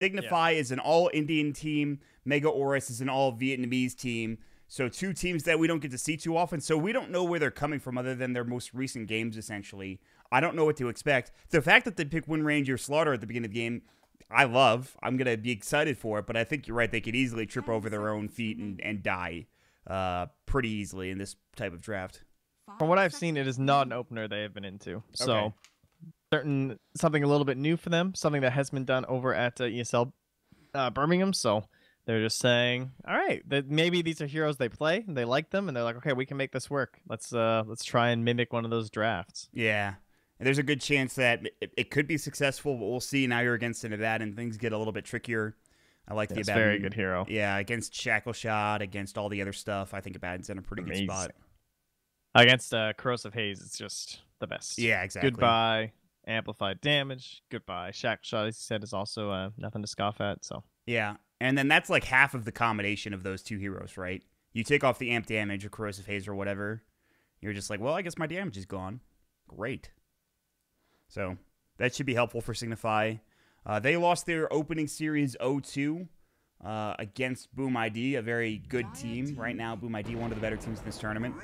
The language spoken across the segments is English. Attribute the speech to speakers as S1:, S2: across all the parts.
S1: Signify is an all-Indian team. Mega Aorus is an all-Vietnamese team. So two teams that we don't get to see too often. So we don't know where they're coming from other than their most recent games, essentially. I don't know what to expect. The fact that they pick Wind Ranger Slaughter at the beginning of the game, I love. I'm going to be excited for it, but I think you're right. They could easily trip over their own feet and die pretty easily in this type of draft.
S2: From what I've seen, it is not an opener they have been into. So something a little bit new for them, something that has been done over at ESL Birmingham. So they're just saying, all right, that maybe these are heroes they play, and they like them, and they're like, okay, we can make this work. Let's try and mimic one of those drafts.
S1: Yeah. And there's a good chance that it could be successful, but we'll see. Now you're against an Abaddon, and things get a little bit trickier. I like the Abaddon.
S2: Very good hero.
S1: Yeah, against Shackle Shot, against all the other stuff, I think Abaddon's in a pretty good spot.
S2: Against Corrosive Haze, it's just the best.
S1: Yeah, exactly.
S2: Goodbye, amplified damage. Goodbye, Shackle Shot, as you said, is also nothing to scoff at. So
S1: yeah, and then that's like half of the combination of those two heroes, right? You take off the amp damage or Corrosive Haze or whatever, you're just like, well, I guess my damage is gone. Great. So that should be helpful for Signify. They lost their opening series 0-2 against Boom ID, a very good team. Right now, Boom ID, one of the better teams in this tournament.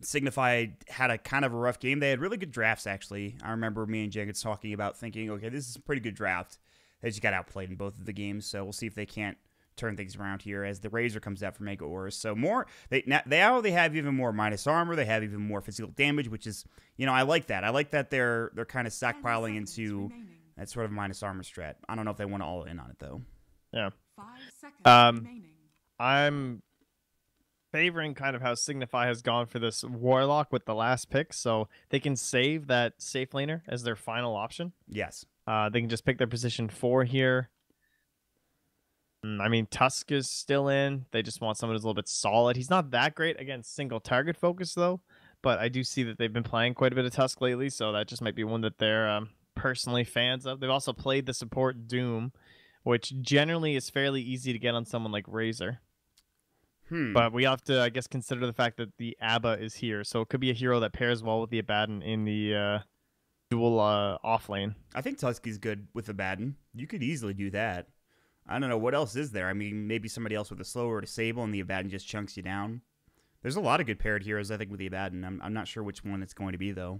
S1: Signify had a kind of a rough game. They had really good drafts, actually. I remember me and Jenkins talking about thinking, okay, this is a pretty good draft. They just got outplayed in both of the games, so we'll see if they can't turn things around here as the Razor comes out for Mega Aorus. So more, they have even more minus armor. They have even more physical damage, which is, you know, I like that. I like that they're kind of stockpiling into that sort of minus armor strat. I don't know if they want to all in on it though.
S2: Yeah. I'm favoring kind of how Signify has gone for this Warlock with the last pick, so they can save that safe laner as their final option.
S1: Yes.
S2: They can just pick their position 4 here. I mean, Tusk is still in. They just want someone who's a little bit solid. He's not that great against single target focus, though. But I do see that they've been playing quite a bit of Tusk lately, so that just might be one that they're personally fans of. They've also played the support Doom, which generally is fairly easy to get on someone like Razor. But we have to, I guess, consider the fact that the ABBA is here. So it could be a hero that pairs well with the Abaddon in the dual off lane.
S1: I think Tusk is good with Abaddon. You could easily do that. I don't know. What else is there? I mean, maybe somebody else with a slower disable and the Abaddon just chunks you down. There's a lot of good paired heroes, I think, with the Abaddon. I'm not sure which one it's going to be, though.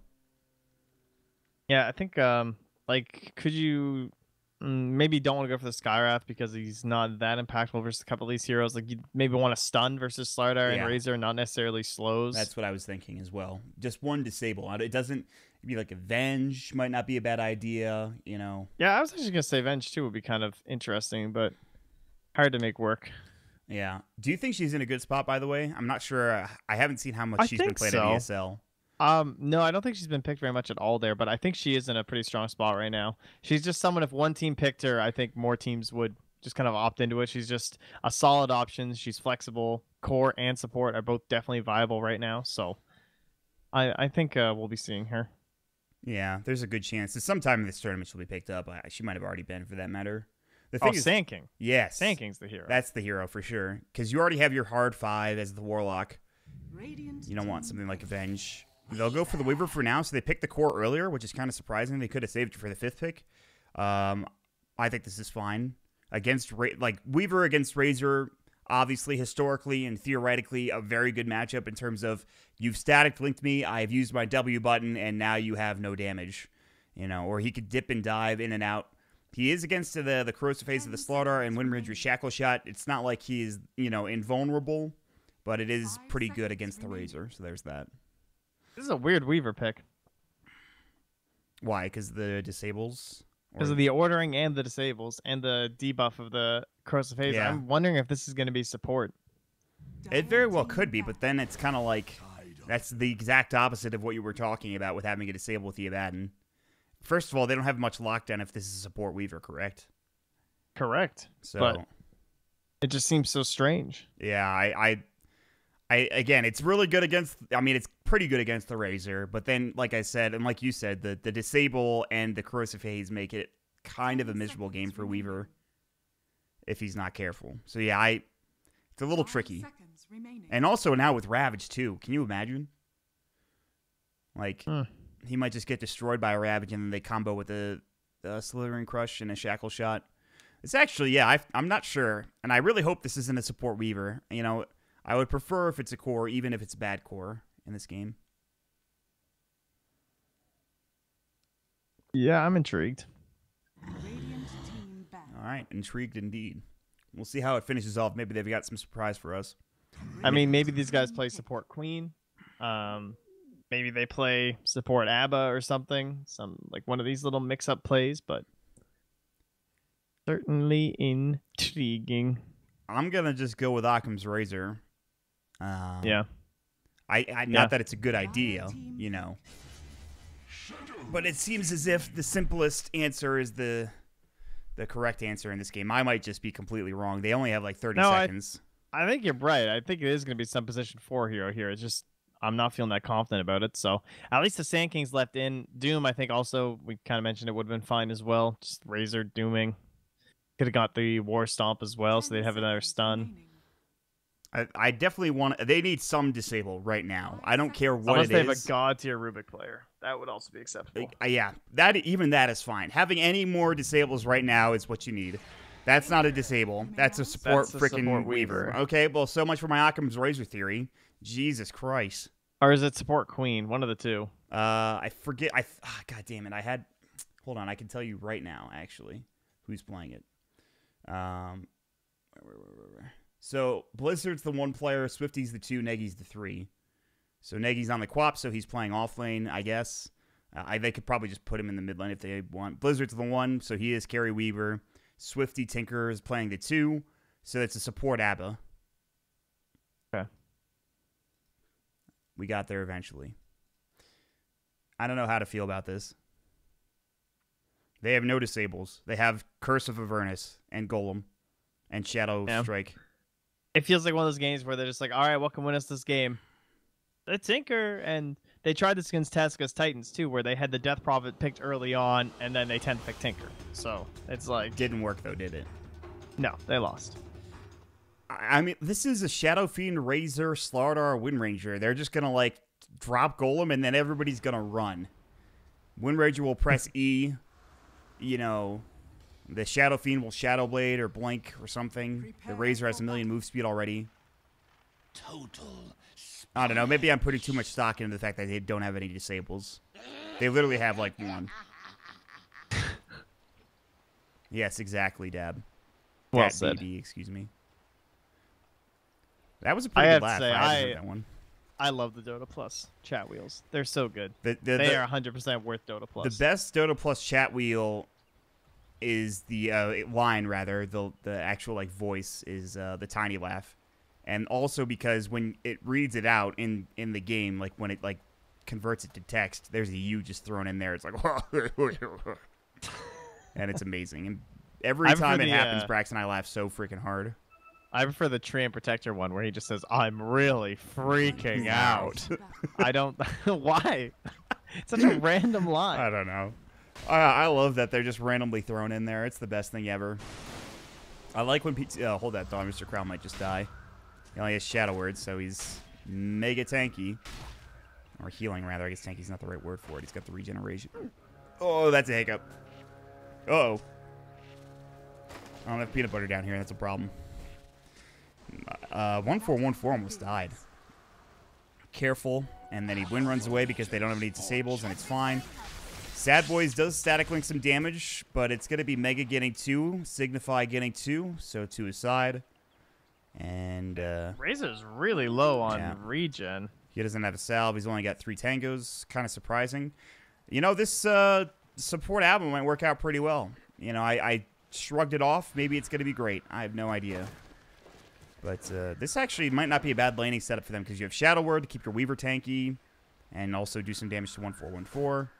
S2: Yeah, I think, like, could you maybe don't want to go for the Skywrath because he's not that impactful versus a couple of these heroes. Like, you maybe want to stun versus Slardar and Razor, not necessarily slows.
S1: That's what I was thinking as well. Just one disable. It doesn't be like Avenge might not be a bad idea, you know.
S2: Yeah, I was actually going to say Avenge, too, would be kind of interesting, but hard to make work.
S1: Yeah. Do you think she's in a good spot, by the way? I'm not sure. I haven't seen how much she's been played at ESL.
S2: No, I don't think she's been picked very much at all there, but I think she is in a pretty strong spot right now. She's just someone, if one team picked her, I think more teams would just kind of opt into it. She's just a solid option. She's flexible. Core and support are both definitely viable right now, so I think we'll be seeing her.
S1: Yeah, there's a good chance that sometime in this tournament she'll be picked up. She might have already been, for that matter.
S2: The thing is, Sand King.
S1: Yes.
S2: Sand King's the hero.
S1: That's the hero for sure, because you already have your hard 5 as the Warlock. You don't want something like Avenge. They'll go for the Weaver for now, so they picked the core earlier, which is kind of surprising. They could have saved it for the 5th pick. I think this is fine. Weaver against Razor, obviously, historically and theoretically, a very good matchup in terms of you've static linked me, I've used my W button, and now you have no damage. You know, or he could dip and dive in and out. He is against the corrosive phase of the Slaughter and Wind Ranger Shackle Shot. It's not like he is, you know, invulnerable, but it is pretty good against the Razor, so there's that.
S2: This is a weird Weaver pick.
S1: Why? Because the disables?
S2: Because of the ordering and the disables and the debuff of the corrosive phase. Yeah. I'm wondering if this is going to be support.
S1: It very well could be, but then it's kind of like that's the exact opposite of what you were talking about with having a disable with the Abaddon. First of all, they don't have much lockdown if this is a support Weaver, correct?
S2: Correct.
S1: So
S2: but it just seems so strange.
S1: Yeah, I again, it's really good against. I mean, it's pretty good against the Razor, but then, like I said, and like you said, the disable and the corrosive haze make it kind of a miserable game for Weaver if he's not careful. So yeah, it's a little tricky. And also now with Ravage too. Can you imagine? Like he might just get destroyed by a Ravage, and then they combo with the Slithering Crush and a Shackle Shot. It's actually, yeah, I'm not sure. And I really hope this isn't a support Weaver. You know, I would prefer if it's a core, even if it's bad core in this game.
S2: Yeah, I'm intrigued.
S1: All right, intrigued indeed. We'll see how it finishes off. Maybe they've got some surprise for us.
S2: I mean, maybe these guys play support Queen. Maybe they play support ABBA or something. Some like one of these little mix-up plays, but certainly intriguing.
S1: I'm gonna just go with Occam's Razor.
S2: Yeah.
S1: Not that it's a good idea, you know. But it seems as if the simplest answer is the correct answer in this game. I might just be completely wrong. They only have like 30 seconds.
S2: I think you're right. I think it is going to be some position 4 hero here. It's just I'm not feeling that confident about it. So at least the Sand King's left in. Doom, I think also, we kind of mentioned it would have been fine as well. Just Razor dooming. Could have got the War Stomp as well, so they'd have another stun.
S1: I definitely want... They need some disable right now. I don't care what
S2: Unless
S1: it is.
S2: they have a god tier Rubik player. That would also be acceptable.
S1: Yeah, even that is fine. Having any more disables right now is what you need. That's not a disable. That's a support freaking Weaver. Okay, well, so much for my Occam's Razor theory. Jesus Christ.
S2: Or is it support Queen? One of the two.
S1: I forget. God damn it. I had... Hold on. I can tell you right now, actually, who's playing it. So Blizzard's the 1 player, Swifty's the 2, Negi's the 3. So Negi's on the Quap, so he's playing off lane, I guess. They could probably just put him in the mid lane if they want. Blizzard's the 1, so he is Carry Weaver. Swifty Tinker is playing the 2, so that's a support ABBA.
S2: Okay.
S1: We got there eventually. I don't know how to feel about this. They have no disables. They have Curse of Avernus and Golem and Shadow Strike.
S2: It feels like one of those games where they're just like, all right, what can win us this game? The Tinker. And they tried this against Taskus Titans, too, where they had the Death Prophet picked early on, and then they tend to pick Tinker. So it's like...
S1: Didn't work, though, did it?
S2: No, they lost.
S1: I mean, this is a Shadow Fiend, Razor, Slardar, Wind Ranger. They're just going to, like, drop Golem, and then everybody's going to run. Wind Ranger will press E. You know... The Shadow Fiend will Shadow Blade or Blink or something. The Razor has a million move speed already. I don't know. Maybe I'm putting too much stock into the fact that they don't have any disables. They literally have like 1. Yes, exactly, Dab.
S2: Well said.
S1: DD, excuse me. That was a pretty good laugh. I heard that one.
S2: I love the Dota Plus chat wheels. They're so good. They are 100% worth Dota Plus.
S1: The best Dota Plus chat wheel is the line, rather, the actual like voice is the tiny laugh. And also because when it reads it out in the game, like when it like converts it to text, there's a U just thrown in there. It's like and it's amazing. And every time it happens, Brax and I laugh so freaking hard.
S2: I prefer the Tree and Protector one where he just says, I'm really freaking out. I don't... Why? It's such a random line.
S1: I don't know. I love that they're just randomly thrown in there. It's the best thing ever. I like when hold that thought. Mr. Crown might just die. He only has Shadow Words, so he's mega tanky. Or healing, rather. I guess tanky's not the right word for it. He's got the regeneration. Oh, that's a hiccup. Uh-oh. I don't have peanut butter down here. That's a problem. 1414 almost died. Careful. And then he wind runs away because they don't have any disables, and it's fine. Sad Boys does static link some damage, but it's going to be Mega getting 2, Signify getting 2, so 2 aside. And
S2: Razor's really low on regen.
S1: He doesn't have a salve. He's only got 3 tangos. Kind of surprising. You know, this support album might work out pretty well. You know, I shrugged it off. Maybe it's going to be great. I have no idea. But this actually might not be a bad laning setup for them because you have Shadow Word to keep your Weaver tanky and also do some damage to 1414.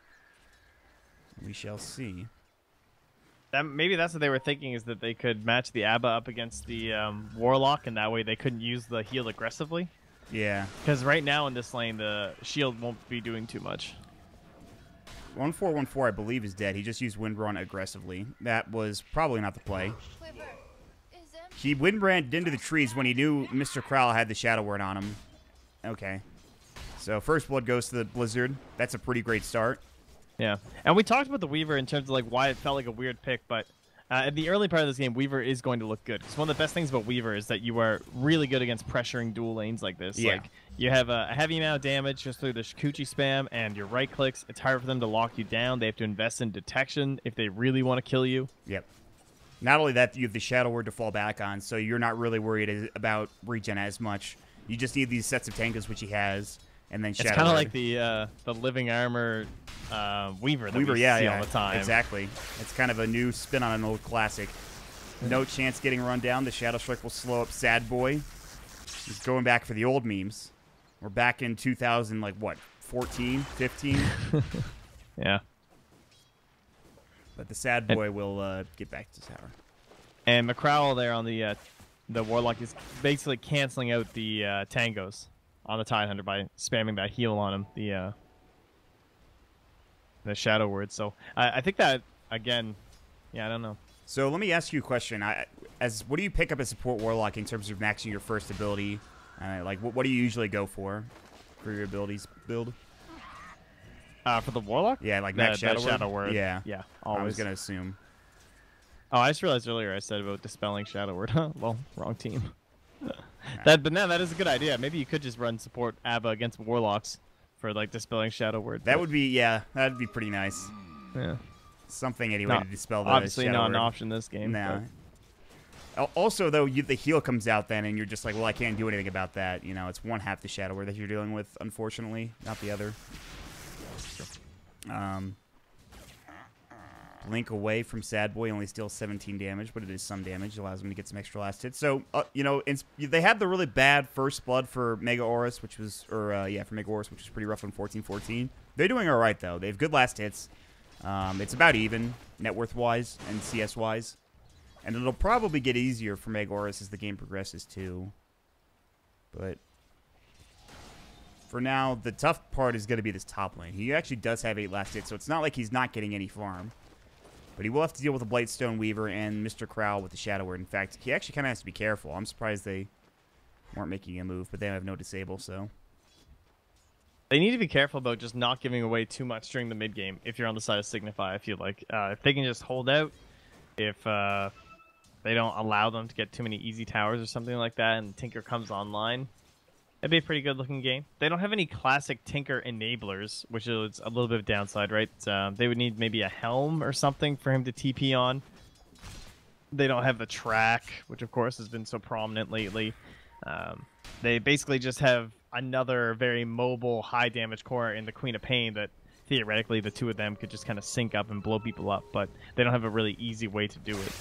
S1: We shall see.
S2: Maybe that's what they were thinking, is that they could match the ABBA up against the Warlock, and that way they couldn't use the heal aggressively.
S1: Yeah.
S2: Because right now in this lane, the shield won't be doing too much.
S1: 1414, I believe, is dead. He just used Wind Run aggressively. That was probably not the play. He Wind ran into the trees when he knew Mr. Krall had the Shadow Word on him. Okay. So first blood goes to the Blizzard. That's a pretty great start.
S2: Yeah, and we talked about the Weaver in terms of like why it felt like a weird pick, but at the early part of this game, Weaver is going to look good. Because one of the best things about Weaver is that you are really good against pressuring dual lanes like this.
S1: Yeah.
S2: Like you have a heavy amount of damage just through the Shikuchi spam and your right clicks. It's hard for them to lock you down. They have to invest in detection if they really want to kill you.
S1: Yep. Not only that, you have the Shadow Word to fall back on, so you're not really worried about regen as much. You just need these sets of tankers, which he has, and then Shadow
S2: It's kind of
S1: Word.
S2: like the living armor Weaver that
S1: Weaver,
S2: we see
S1: yeah,
S2: all the time.
S1: exactly. It's kind of a new spin on an old classic. No chance getting run down. The Shadow Strike will slow up Sad Boy. He's going back for the old memes. We're back in 2000, like what, 14, 15?
S2: Yeah.
S1: But the Sad Boy will get back to tower.
S2: And McCrowell there on the Warlock is basically canceling out the tangos on the Tidehunter by spamming that heal on him, the Shadow Word. So I think that, again, yeah, I don't know.
S1: So let me ask you a question. What do you pick up as support Warlock in terms of maxing your first ability? Like, what do you usually go for your abilities build?
S2: For the Warlock?
S1: Yeah, like max
S2: Shadow Word.
S1: Yeah.
S2: Yeah, always.
S1: I was going to assume.
S2: Oh, I just realized earlier I said about dispelling Shadow Word. Well, wrong team. But no, that is a good idea. Maybe you could just run support Abba against Warlocks for like dispelling Shadow Word.
S1: That would be, yeah, that'd be pretty nice.
S2: Yeah.
S1: Something anyway to dispel the
S2: obviously
S1: Shadow
S2: not
S1: Word.
S2: an option this game.
S1: Nah. Also, though, the heal comes out then, and you're just like, well, I can't do anything about that. You know, it's one half the Shadow Word that you're dealing with, unfortunately, not the other. Blink away from Sad Boy only steals 17 damage, but it is some damage. It allows him to get some extra last hits. So, you know, they had the really bad first blood for Mega Aorus, which was, for Mega Aorus, which was pretty rough on 14-14. They're doing all right, though. They have good last hits. It's about even, net worth-wise and CS-wise. And it'll probably get easier for Mega Aorus as the game progresses, too. But for now, the tough part is going to be this top lane. He actually does have 8 last hits, so it's not like he's not getting any farm. But he will have to deal with a Blightstone Weaver and Mr. Crowl with the Shadow Word. In fact, he actually kind of has to be careful. I'm surprised they weren't making a move, but they have no disable, so.
S2: They need to be careful about just not giving away too much during the mid game if you're on the side of Signify, I feel like. If they can just hold out, if they don't allow them to get too many easy towers or something like that, and Tinker comes online, it'd be a pretty good looking game. They don't have any classic Tinker enablers, which is a little bit of downside, right? They would need maybe a helm or something for him to TP on. They don't have the track, which of course has been so prominent lately. They basically just have another very mobile, high damage core in the Queen of Pain that theoretically the two of them could just kind of sync up and blow people up, but they don't have a really easy way to do it.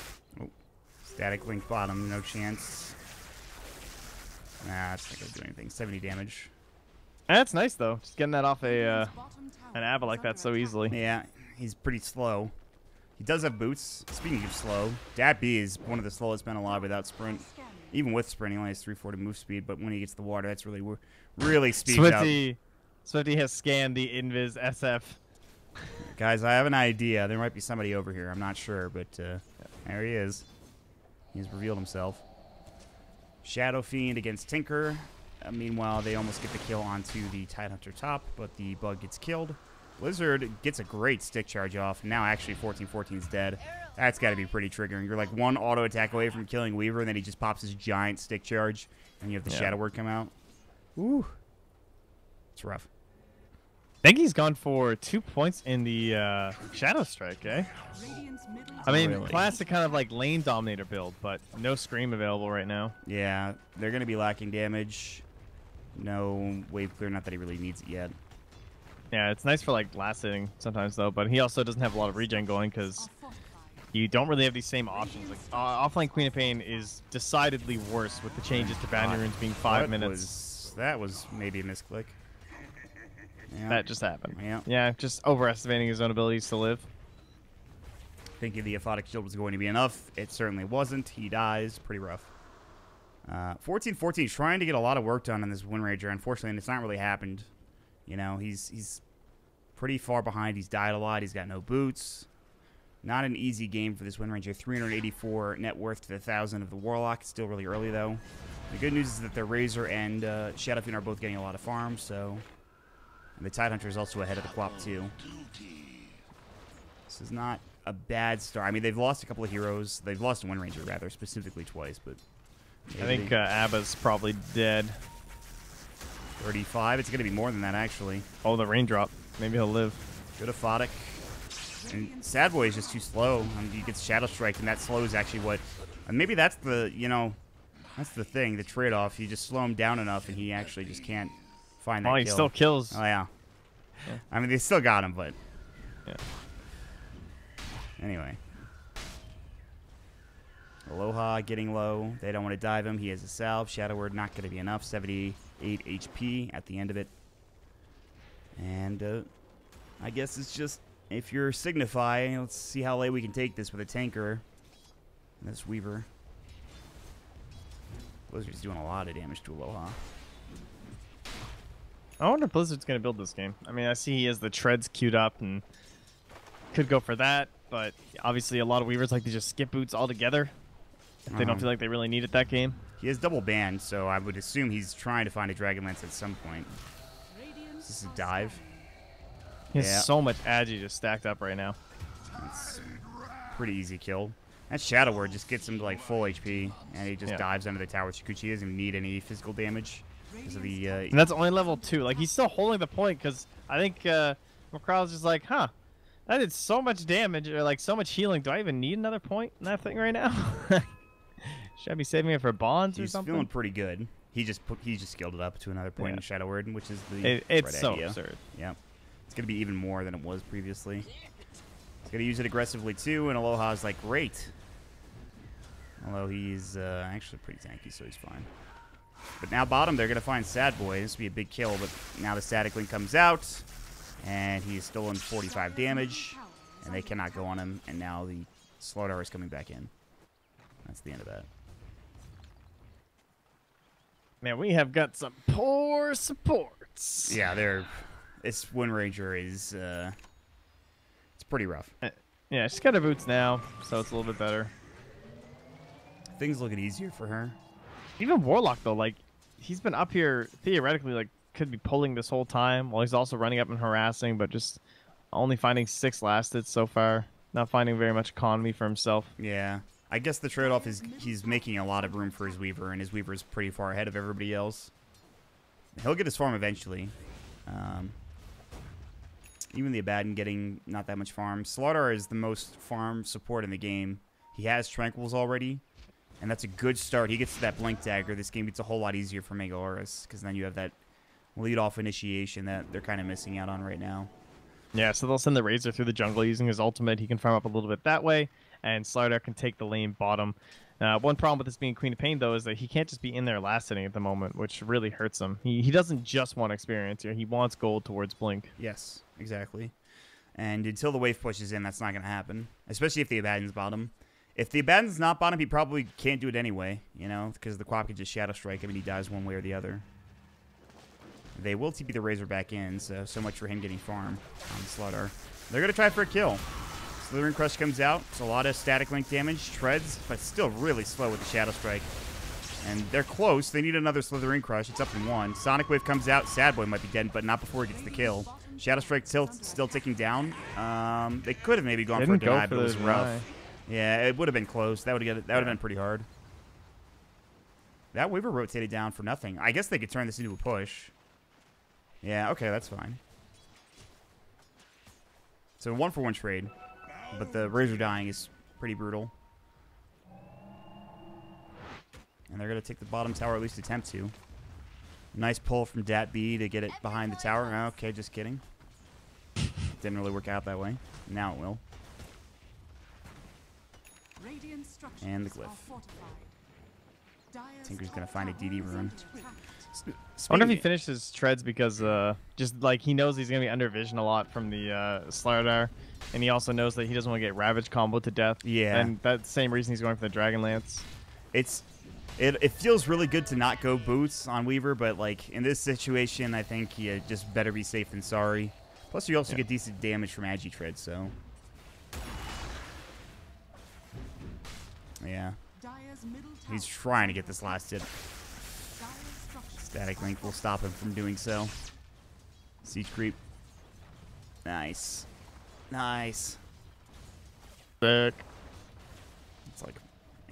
S1: Oh. Static Link bottom, no chance. Nah, it's not going to do anything. 70 damage.
S2: That's nice, though. Just getting that off an Abba like that so easily.
S1: Yeah, he's pretty slow. He does have boots. Speaking of slow, Dat B is one of the slowest men alive without sprint. Even with sprint, he only has 340 move speed, but when he gets the water, that's really speeds up.
S2: Swifty has scanned the Invis SF.
S1: Guys, I have an idea. There might be somebody over here. I'm not sure, but there he is. He's revealed himself. Shadow Fiend against Tinker. Meanwhile, they almost get the kill onto the Tidehunter top, but the bug gets killed. Blizzard gets a great stick charge off. Now, actually, 14-14 is dead. That's got to be pretty triggering. You're like one auto attack away from killing Weaver, and then he just pops his giant stick charge, and you have the Shadow Word come out. Ooh. It's rough.
S2: I think he's gone for 2 points in the Shadow Strike, eh? I mean,
S1: really?
S2: classic kind of like lane dominator build, but no Scream available right now.
S1: Yeah, they're going to be lacking damage. No wave clear, not that he really needs it yet.
S2: Yeah, it's nice for like last hitting sometimes though, but he also doesn't have a lot of regen going because you don't really have these same options. Like offlane Queen of Pain is decidedly worse with the changes to bounty runes being 5 minutes.
S1: That was maybe a misclick. Yeah.
S2: That just happened.
S1: Yeah.
S2: Yeah, just overestimating his own abilities to live.
S1: Thinking the Aphotic Shield was going to be enough. It certainly wasn't. He dies. Pretty rough. 14-14 trying to get a lot of work done on this Wind Ranger. Unfortunately, and it's not really happened. You know, he's pretty far behind. He's died a lot. He's got no boots. Not an easy game for this Wind Ranger. 384 net worth to the 1,000 of the Warlock. Still really early, though. The good news is that the Razor and Shadow Fiend are both getting a lot of farm, so... And the Tidehunter is also ahead of the Quap, too. This is not a bad start. I mean, they've lost a couple of heroes. They've lost a Wind Ranger, rather, specifically twice, but...
S2: I think Abba's probably dead.
S1: 35. It's going to be more than that, actually.
S2: Oh, the raindrop. Maybe he'll live.
S1: Good Aphotic. And Sad Boy is just too slow. I mean, he gets Shadow Strike, and that slow is actually what... And maybe that's the, you know... That's the thing, the trade-off. You just slow him down enough, and he actually just can't find that
S2: kill. He still kills.
S1: Oh, yeah. I mean, they still got him, but...
S2: Yeah.
S1: Anyway. Aloha getting low. They don't want to dive him. He has a salve. Shadow Word not going to be enough. 78 HP at the end of it. And I guess it's just, if you're Signify, let's see how late we can take this with a tanker. This Weaver. Blizzard's doing a lot of damage to Aloha.
S2: I wonder if Blizzard's going to build this game. I mean, I see he has the treads queued up and could go for that, but obviously a lot of Weavers like to just skip boots altogether if they don't feel like they really need it that game.
S1: He has double band, so I would assume he's trying to find a Dragonlance at some point. Is this a dive?
S2: He has so much agi just stacked up right now.
S1: That's pretty easy kill. That Shadow Word just gets him to like full HP, and he just dives under the tower. Chikuchi doesn't even need any physical damage because of the.
S2: And that's only level 2. Like he's still holding the point because I think McCraw's just like, huh, that did so much damage or like so much healing. Do I even need another point in that thing right now? Should I be saving it for bonds or something?
S1: He's feeling pretty good. He just scaled it up to another point in Shadow Word, which is the
S2: it's
S1: right
S2: so
S1: idea.
S2: absurd.
S1: Yeah, it's gonna be even more than it was previously. He's gonna use it aggressively too, and Aloha's like great. Although he's actually pretty tanky, so he's fine. But now bottom, they're gonna find Sad Boy. This would be a big kill, but now the Static Link comes out, and he's stolen 45 damage, and they cannot go on him. And now the Slaughter is coming back in. That's the end of that.
S2: Man, we have got some poor supports.
S1: Yeah, this Wind Ranger is it's pretty rough.
S2: Yeah, she's got her boots now, so it's a little bit better.
S1: Things looking easier for her.
S2: Even Warlock though, like he's been up here theoretically, like could be pulling this whole time while he's also running up and harassing, but just only finding 6 lasted so far. Not finding very much economy for himself.
S1: Yeah. I guess the trade-off is he's making a lot of room for his Weaver, and his Weaver is pretty far ahead of everybody else. He'll get his farm eventually. Even the Abaddon getting not that much farm. Slaughter is the most farm support in the game. He has Tranquils already, and that's a good start. He gets to that Blink Dagger. This game gets a whole lot easier for Mega Aorus, because then you have that lead-off initiation that they're kind of missing out on right now.
S2: Yeah, so they'll send the Razor through the jungle using his ultimate. He can farm up a little bit that way, and Slaughter can take the lane bottom. One problem with this being Queen of Pain, though, is that he can't just be in there last hitting at the moment, which really hurts him. He doesn't just want experience here. He wants gold towards Blink.
S1: Yes, exactly. And until the wave pushes in, that's not going to happen, especially if the Abaddon's bottom. If the Abaddon's not bottom, he probably can't do it anyway, you know, because the Quap can just Shadow Strike him and he dies one way or the other. They will TP the Razor back in, so much for him getting farm on Slaughter. They're going to try for a kill. Slithering Crush comes out. It's a lot of Static Link damage. Treads, but still really slow with the Shadow Strike. And they're close. They need another Slithering Crush. It's up in 1. Sonic Wave comes out. Sad Boy might be dead, but not before he gets the kill. Shadow Strike still ticking down. They could have maybe gone for a deny, but it was rough. Yeah, it would have been close. That would have been pretty hard. That Weaver rotated down for nothing. I guess they could turn this into a push. Yeah, okay, that's fine. So 1-for-1 trade, but the Razor dying is pretty brutal. And they're going to take the bottom tower, at least attempt to. Nice pull from Dat B to get it behind the tower. Okay, just kidding. Didn't really work out that way. Now it will. And the Glyph. Tinker's going to find a DD rune.
S2: I wonder if he finishes treads because just like he knows he's gonna be under vision a lot from the Slaughter, and he also knows that he doesn't want to get Ravage combo to death.
S1: Yeah,
S2: and that's the same reason he's going for the Dragonlance.
S1: It feels really good to not go boots on Weaver, but like in this situation, I think you just better be safe than sorry. Plus, you also get decent damage from Agi Tread, so yeah, he's trying to get this last hit. Static Link will stop him from doing so. Siege creep. Nice. Nice.
S2: Sick.
S1: It's like,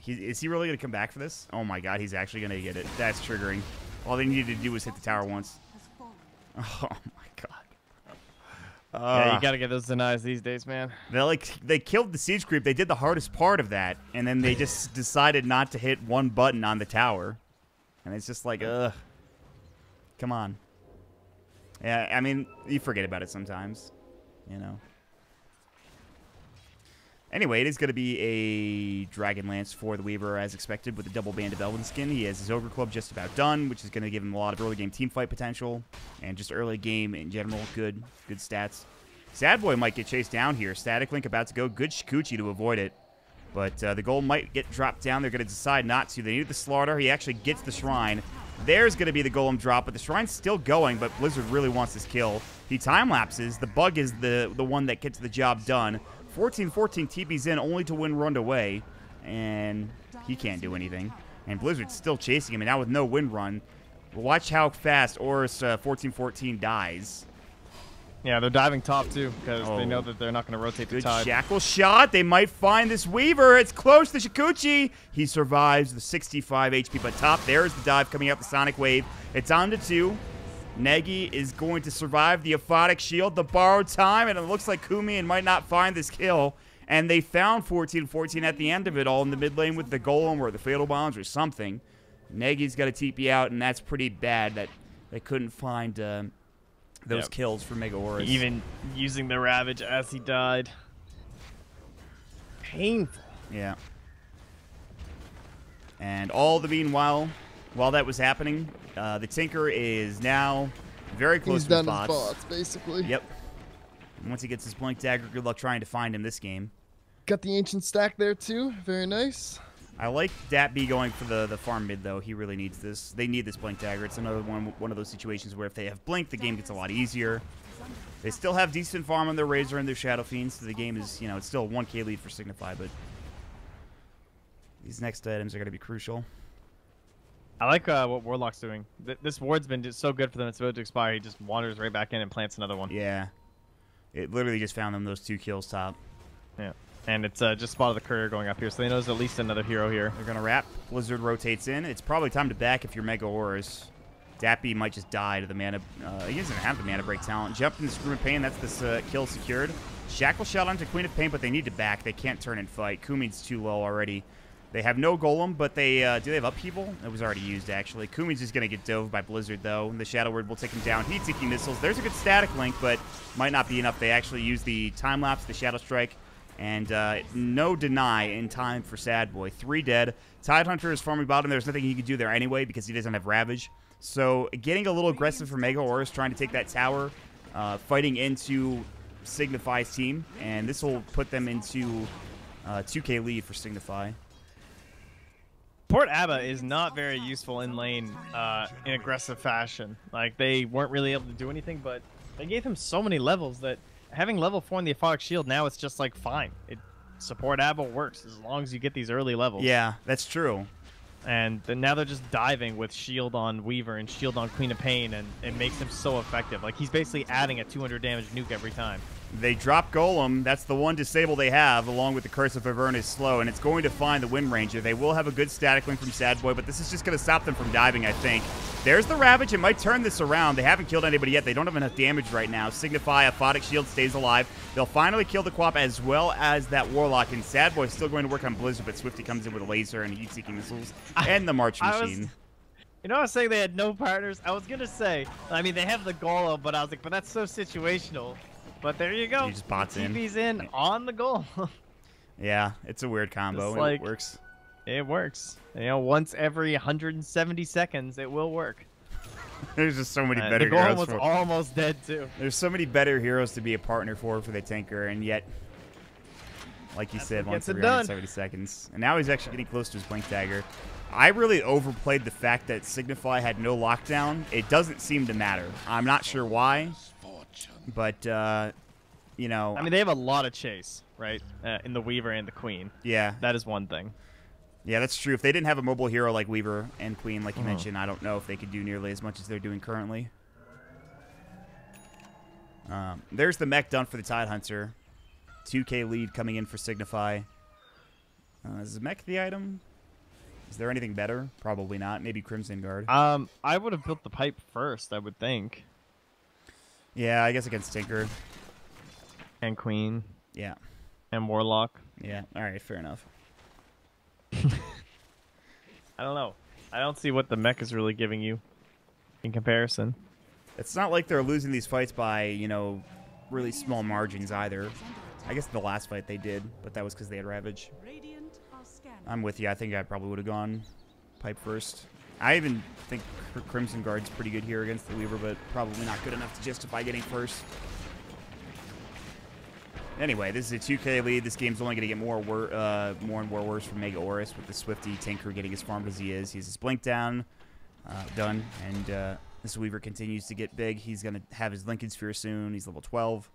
S1: is he really going to come back for this? Oh my god, he's actually going to get it. That's triggering. All they needed to do was hit the tower once. Oh my god.
S2: Yeah, you gotta get those denies these days, man.
S1: They killed the siege creep. They did the hardest part of that, and then they just decided not to hit one button on the tower. And it's just like, ugh. Come on. Yeah, I mean, you forget about it sometimes, you know. Anyway, it is going to be a Dragon Lance for the Weaver as expected with the double band of Elven Skin. He has his Ogre Club just about done, which is going to give him a lot of early game teamfight potential and just early game in general, good stats. Sad Boy might get chased down here. Static Link about to go. Good Shikuchi to avoid it. But the goal might get dropped down. They're going to decide not to. They need the Slaughter. He actually gets the Shrine. There's going to be the Golem drop, but the Shrine's still going, but Blizzard really wants this kill. He time-lapses. The bug is the one that gets the job done. 14-14 TP's in only to win run away, and he can't do anything. And Blizzard's still chasing him, and now with no wind run. Watch how fast Aorus 14-14 dies.
S2: Yeah, they're diving top, too, because they know that they're not going to rotate the tide.
S1: Good Shackle shot. They might find this Weaver. It's close to Shikuchi. He survives the 65 HP, but top. There's the dive coming out the Sonic Wave. It's on to 2. Negi is going to survive the Aphotic Shield, the borrowed time, and it looks like Kumian might not find this kill. And they found 14-14 at the end of it all in the mid lane with the Golem or the Fatal Bombs or something. Negi's got a TP out, and that's pretty bad that they couldn't find those kills for Mega Aorus.
S2: Even using the Ravage as he died. Painful.
S1: Yeah. And all the meanwhile, while that was happening, the Tinker is now very close to his bots.
S3: He's done his bots, basically.
S1: Yep. And once he gets his Blink Dagger, good luck trying to find him this game.
S3: Got the Ancient stack there, too. Very nice.
S1: I like DatB going for the farm mid, though. He really needs this. They need this Blink Dagger. It's another one of those situations where if they have Blink, the game gets a lot easier. They still have decent farm on their Razor and their Shadow Fiends, so the game is, you know, it's still a 1k lead for Signify, but these next items are going to be crucial.
S2: I like what Warlock's doing. This ward's been just so good for them. It's about to expire. He just wanders right back in and plants another one.
S1: Yeah. It literally just found them those 2 kills top.
S2: Yeah. And it's just spotted the courier going up here, so they know there's at least another hero here.
S1: They're going to wrap. Blizzard rotates in. It's probably time to back if you're Mega Aorus. Dappy might just die to the mana. He doesn't have the mana break talent. Jumped into Scream of Pain. That's this kill secured. Shackle shot onto Queen of Pain, but they need to back. They can't turn and fight. Kumi's too low already. They have no Golem, but they do they have Upheaval? It was already used, actually. Kumi's just going to get dove by Blizzard, though. The Shadow Word will take him down. Heat-seeking missiles. There's a good static link, but might not be enough. They actually use the time-lapse, the Shadow Strike, and no deny in time for Sad Boy. 3 dead. Tidehunter is farming bottom. There's nothing he can do there anyway because he doesn't have Ravage. So getting a little aggressive for Mega Aorus, trying to take that tower, fighting into Signify's team, and this will put them into 2k lead for Signify.
S2: Port Abba is not very useful in lane in aggressive fashion. Like, they weren't really able to do anything, but they gave him so many levels that having level 4 in the Aphotic Shield, now it's just like fine. Support Abba works as long as you get these early levels.
S1: Yeah, that's true.
S2: And then now they're just diving with shield on Weaver and shield on Queen of Pain, and it makes him so effective. Like, he's basically adding a 200 damage nuke every time.
S1: They drop Golem. That's the one disable they have, along with the Curse of Avernus slow, and it's going to find the Wind Ranger. They will have a good static link from Sad Boy, but this is just going to stop them from diving, I think. There's the Ravage. It might turn this around. They haven't killed anybody yet. They don't have enough damage right now. Signify, Aphotic Shield stays alive. They'll finally kill the Quap as well as that Warlock, and Sad Boy's still going to work on Blizzard, but Swifty comes in with a laser and heat-seeking missiles and the March Machine.
S2: You know, I was saying they had no partners. I was going to say, I mean, they have the Golem, but I was like, but that's so situational. But there you go.
S1: He just bots in.
S2: TP's in on the goal.
S1: Yeah, it's a weird combo.
S2: Like,
S1: it works.
S2: It works. You know, once every 170 seconds, it will work.
S1: There's just so many better
S2: the
S1: heroes.
S2: The goal was almost dead, too.
S1: There's so many better heroes to be a partner for the Tinker, and yet, like you said, once every 170 seconds. And now he's actually getting close to his Blink Dagger. I really overplayed the fact that Signify had no lockdown. It doesn't seem to matter. I'm not sure why. But, you know...
S2: I mean, they have a lot of chase, right? In the Weaver and the Queen.
S1: Yeah.
S2: That is one thing.
S1: Yeah, that's true. If they didn't have a mobile hero like Weaver and Queen, like you mentioned, I don't know if they could do nearly as much as they're doing currently. There's the mech done for the Tidehunter. 2K lead coming in for Signify. Is Mech the item? Is there anything better? Probably not. Maybe Crimson Guard.
S2: I would have built the pipe first, I would think.
S1: Yeah, I guess against Tinker.
S2: And Queen.
S1: Yeah.
S2: And Warlock.
S1: Yeah. All right. Fair enough.
S2: I don't know. I don't see what the mech is really giving you in comparison.
S1: It's not like they're losing these fights by, you know, really small margins either. I guess the last fight they did, but that was because they had Ravage. I'm with you. I think I probably would have gone pipe first. I even think Crimson Guard's pretty good here against the Weaver, but probably not good enough to justify getting first. Anyway, this is a 2K lead. This game's only going to get more and more worse for Mega Aorus with the Swifty Tinker getting as farmed as he is. He has his Blink down, done, and this Weaver continues to get big. He's going to have his Lincoln Sphere soon. He's level 12.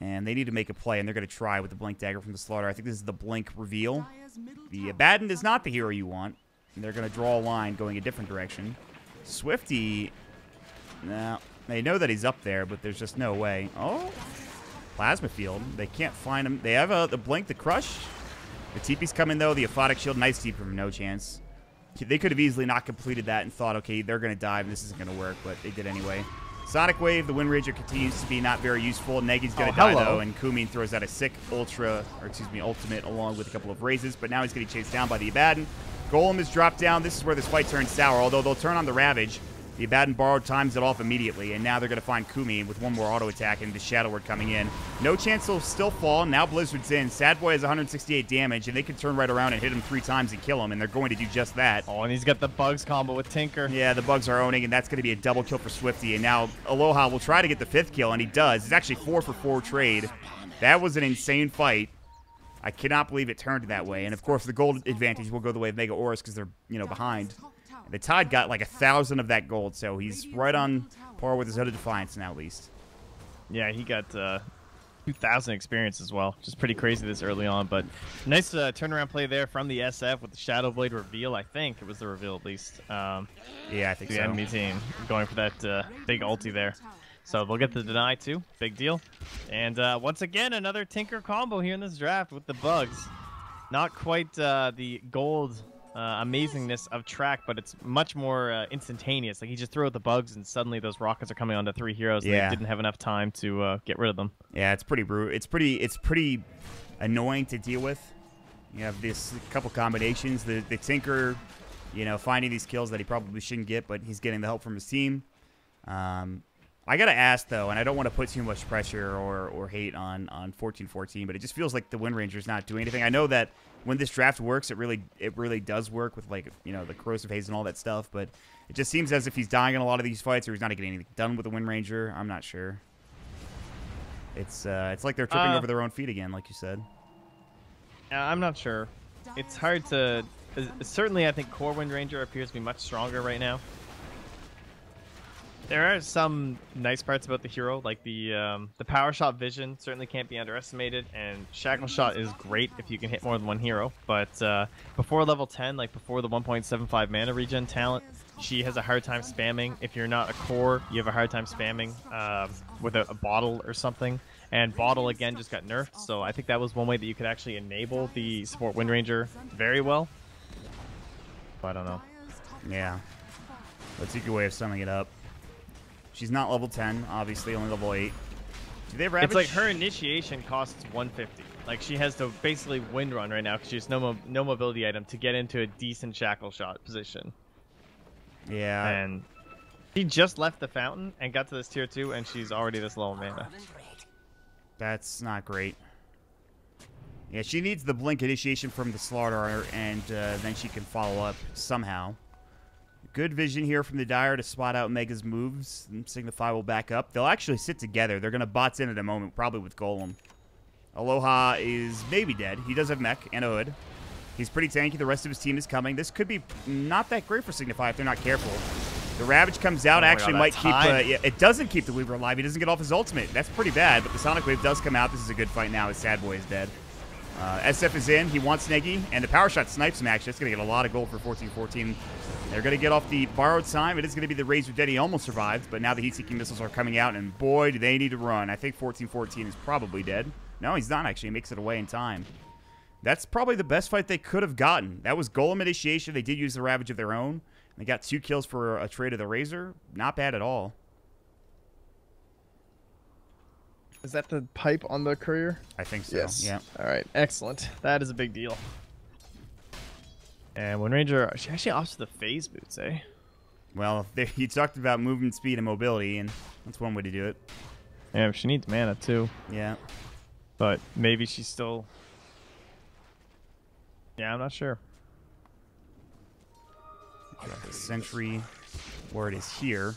S1: And they need to make a play, and they're going to try with the Blink Dagger from the Slaughter. I think this is the Blink reveal. The Abaddon is not the hero you want. And they're going to draw a line going a different direction. Swifty, no, they know that he's up there, but there's just no way. Oh, Plasma Field. They can't find him. They have the Blink, the Crush. The TP's coming, though. The Aphotic Shield, nice TP from no chance. They could have easily not completed that and thought, okay, they're going to dive. This isn't going to work, but they did anyway. Sonic Wave, the Wind Ranger continues to be not very useful. Negi's going to die, though, and Kumin throws out a sick ultimate along with a couple of raises, but now he's getting chased down by the Abaddon. Golem is dropped down. This is where this fight turns sour, although they'll turn on the Ravage. The Abaddon borrowed times it off immediately, and now they're going to find Kumin with one more auto attack and the Shadow Word coming in. No chance he'll still fall. Now Blizzard's in. Sad Boy has 168 damage, and they can turn right around and hit him 3 times and kill him, and they're going to do just that.
S2: Oh, and he's got the Bugs combo with Tinker.
S1: Yeah, the Bugs are owning, and that's going to be a double kill for Swifty. And now Aloha will try to get the 5th kill, and he does. It's actually 4 for 4 trade. That was an insane fight. I cannot believe it turned that way. And, of course, the gold advantage will go the way of Mega Aorus because they're, you know, behind. The Tide got like 1,000 of that gold, so he's right on par with his Hood of Defiance now, at least.
S2: Yeah, he got 2,000 experience as well. Just pretty crazy this early on, but nice turnaround play there from the SF with the Shadow Blade reveal. I think it was the reveal at least.
S1: Yeah, I think
S2: the
S1: so.
S2: The enemy team going for that big ulti there. So they'll get the deny too. Big deal. And once again, another Tinker combo here in this draft with the Bugs. Not quite the gold amazingness of track, but it's much more instantaneous. Like, he just threw out the Bugs and suddenly those rockets are coming onto 3 heroes. And they didn't have enough time to get rid of them.
S1: Yeah, it's pretty brutal. It's pretty annoying to deal with. You have this couple combinations. The Tinker, you know, finding these kills that he probably shouldn't get, but he's getting the help from his team. I gotta ask though, and I don't want to put too much pressure or hate on 14-14, but it just feels like the Wind Ranger's not doing anything. I know that when this draft works, it really does work with, like, you know, the Corrosive Haze and all that stuff, but it just seems as if he's dying in a lot of these fights, or he's not getting anything done with the Wind Ranger. I'm not sure. It's like they're tripping over their own feet again, like you said.
S2: I'm not sure. It's hard to. Certainly, I think Core Wind Ranger appears to be much stronger right now. There are some nice parts about the hero, like the power shot vision certainly can't be underestimated, and shackle shot is great if you can hit more than one hero. But before level 10, like before the 1.75 mana regen talent, she has a hard time spamming. If you're not a core, you have a hard time spamming with a bottle or something. And bottle again just got nerfed, so I think that was one way that you could actually enable the support Wind Ranger very well. But I don't know.
S1: Yeah, that's a good way of summing it up. She's not level 10, obviously, only level 8. Do they have Ravage?
S2: It's like her initiation costs 150. Like, she has to basically wind run right now because she has no mobility item to get into a decent shackle shot position.
S1: Yeah.
S2: And she just left the fountain and got to this tier 2, and she's already this low mana.
S1: That's not great. Yeah, she needs the blink initiation from the Slaughter, and then she can follow up somehow. Good vision here from the Dire to spot out Mega's moves. And Signify will back up. They'll actually sit together. They're going to bots in at a moment, probably with Golem. Aloha is maybe dead. He does have mech and a hood. He's pretty tanky. The rest of his team is coming. This could be not that great for Signify if they're not careful. The Ravage comes out. Actually might keep... yeah, it doesn't keep the Weaver alive. He doesn't get off his ultimate. That's pretty bad. But the Sonic Wave does come out. This is a good fight now as Sad Boy is dead. SF is in. He wants Negi. And the Power Shot snipes him, actually. That's going to get a lot of gold for 14-14. They're going to get off the borrowed time. It is going to be the Razor Dead. He almost survived, but now the heat-seeking missiles are coming out, and boy, do they need to run. I think 1414 is probably dead. No, he's not, actually. He makes it away in time. That's probably the best fight they could have gotten. That was Golem initiation. They did use the Ravage of their own. They got 2 kills for a trade of the Razor. Not bad at all.
S3: Is that the pipe on the courier?
S1: I think so,
S3: Yes.
S1: yeah.
S3: All right, excellent.
S2: That is a big deal. And when Ranger, she actually opts for the phase boots, eh?
S1: Well, you talked about movement speed and mobility, and that's one way to do it.
S2: Yeah, she needs mana too.
S1: Yeah.
S2: But maybe she's still... Yeah, I'm not sure.
S1: The Sentry ward is here,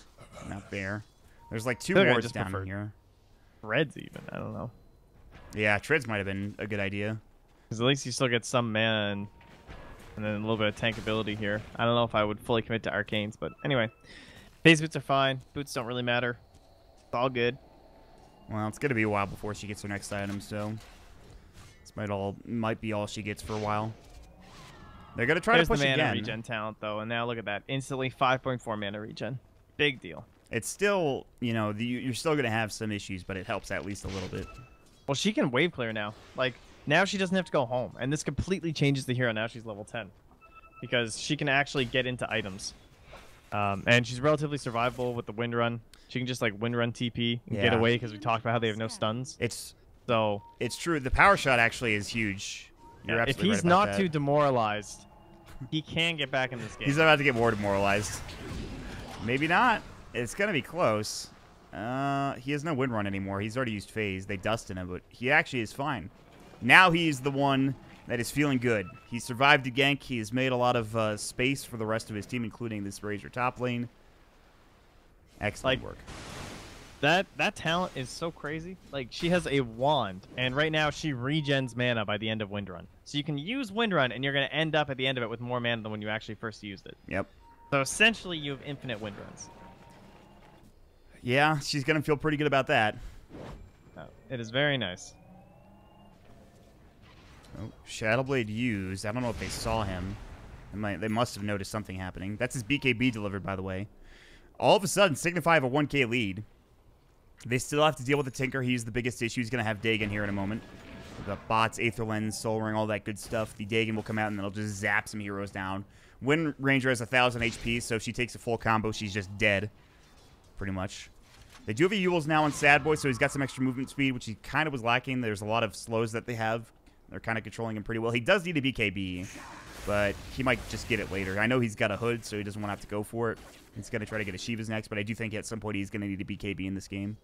S1: not there. There's like 2
S2: I feel like I
S1: wards
S2: just
S1: down
S2: prefer-
S1: here.
S2: Reds even, I don't know.
S1: Yeah, Treads might have been a good idea.
S2: Because at least you still get some mana and then a little bit of tank ability here. I don't know if I would fully commit to Arcanes, but anyway. Phase boots are fine. Boots don't really matter. It's all good.
S1: Well, it's going to be a while before she gets her next item, so this might be all she gets for a while. They're going to try
S2: There's
S1: to push
S2: the mana
S1: again.
S2: regen talent, though, and now look at that. Instantly 5.4 mana regen. Big deal.
S1: It's still, you know, you're still going to have some issues, but it helps at least a little bit.
S2: Well, she can wave clear now. Like, now she doesn't have to go home, and this completely changes the hero. Now she's level 10 because she can actually get into items. And she's relatively survivable with the wind run. She can just like wind run TP and get
S1: Yeah.
S2: away because we talked about how they have no stuns.
S1: It's
S2: True.
S1: The power shot actually is huge. You're
S2: If
S1: absolutely
S2: he's
S1: right about
S2: not
S1: that.
S2: too demoralized, he can get back in this game.
S1: He's about to get more demoralized. Maybe not. It's going to be close. He has no wind run anymore. He's already used phase. They dusted him, but he actually is fine. Now he's the one that is feeling good. He survived a gank. He has made a lot of space for the rest of his team, including this Razor top lane. Excellent work.
S2: That talent is so crazy. Like, she has a wand, and right now she regens mana by the end of wind run. So you can use wind run, and you're going to end up at the end of it with more mana than when you actually first used it.
S1: Yep.
S2: So essentially, you have infinite wind runs.
S1: Yeah, she's going to feel pretty good about that.
S2: It is very nice.
S1: Oh, Shadowblade used. I don't know if they saw him. They must have noticed something happening. That's his BKB delivered, by the way. All of a sudden, Signify have a 1k lead. They still have to deal with the Tinker. He's the biggest issue. He's going to have Dagon here in a moment. We've got bots, Aether Lens, Soul Ring, all that good stuff. The Dagon will come out, and it'll just zap some heroes down. Wind Ranger has 1,000 HP, so if she takes a full combo, she's just dead. Pretty much. They do have a Yules now on Sad Boy, so he's got some extra movement speed, which he kind of was lacking. There's a lot of slows that they have. They're kind of controlling him pretty well. He does need a BKB, but he might just get it later. I know he's got a hood, so he doesn't want to have to go for it. He's going to try to get a Shiva's next, but I do think at some point he's going to need a BKB in this game.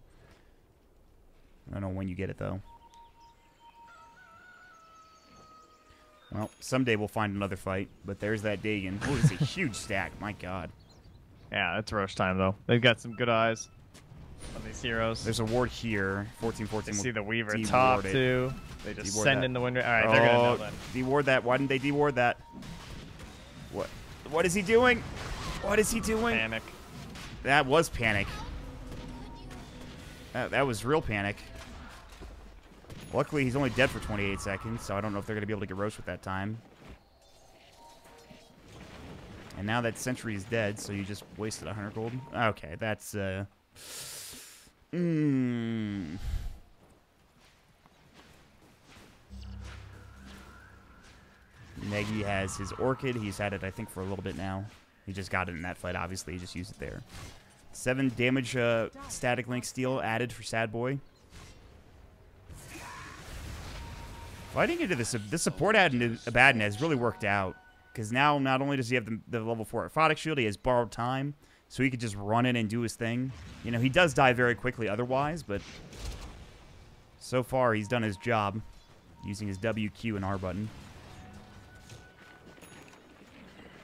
S1: I don't know when you get it, though. Well, someday we'll find another fight, but there's that Dagon. Oh, it's a huge stack. My God.
S2: Yeah, it's rush time, though. They've got some good eyes on these heroes.
S1: There's a ward here. 14-14.
S2: They see the Weaver
S1: deward
S2: top,
S1: it.
S2: too. They just
S1: Deward
S2: send
S1: that.
S2: in the wind. All right, they're going to know then.
S1: Deward that. Why didn't they deward that? What is he doing? What is he doing?
S2: Panic.
S1: That was panic. That was real panic. Luckily, he's only dead for 28 seconds, so I don't know if they're going to be able to get roast with that time. And now that Sentry is dead, so you just wasted 100 gold. Okay, that's... Negi has his Orchid. He's had it, I think, for a little bit now. He just got it in that fight, obviously. He just used it there. 7 damage static link steal added for Sad Boy. Fighting into the support Abaddon has really worked out. Because now, not only does he have the level 4 Orphotic Shield, he has borrowed time. So he could just run in and do his thing. You know, he does die very quickly otherwise, but so far he's done his job using his W, Q, and R button.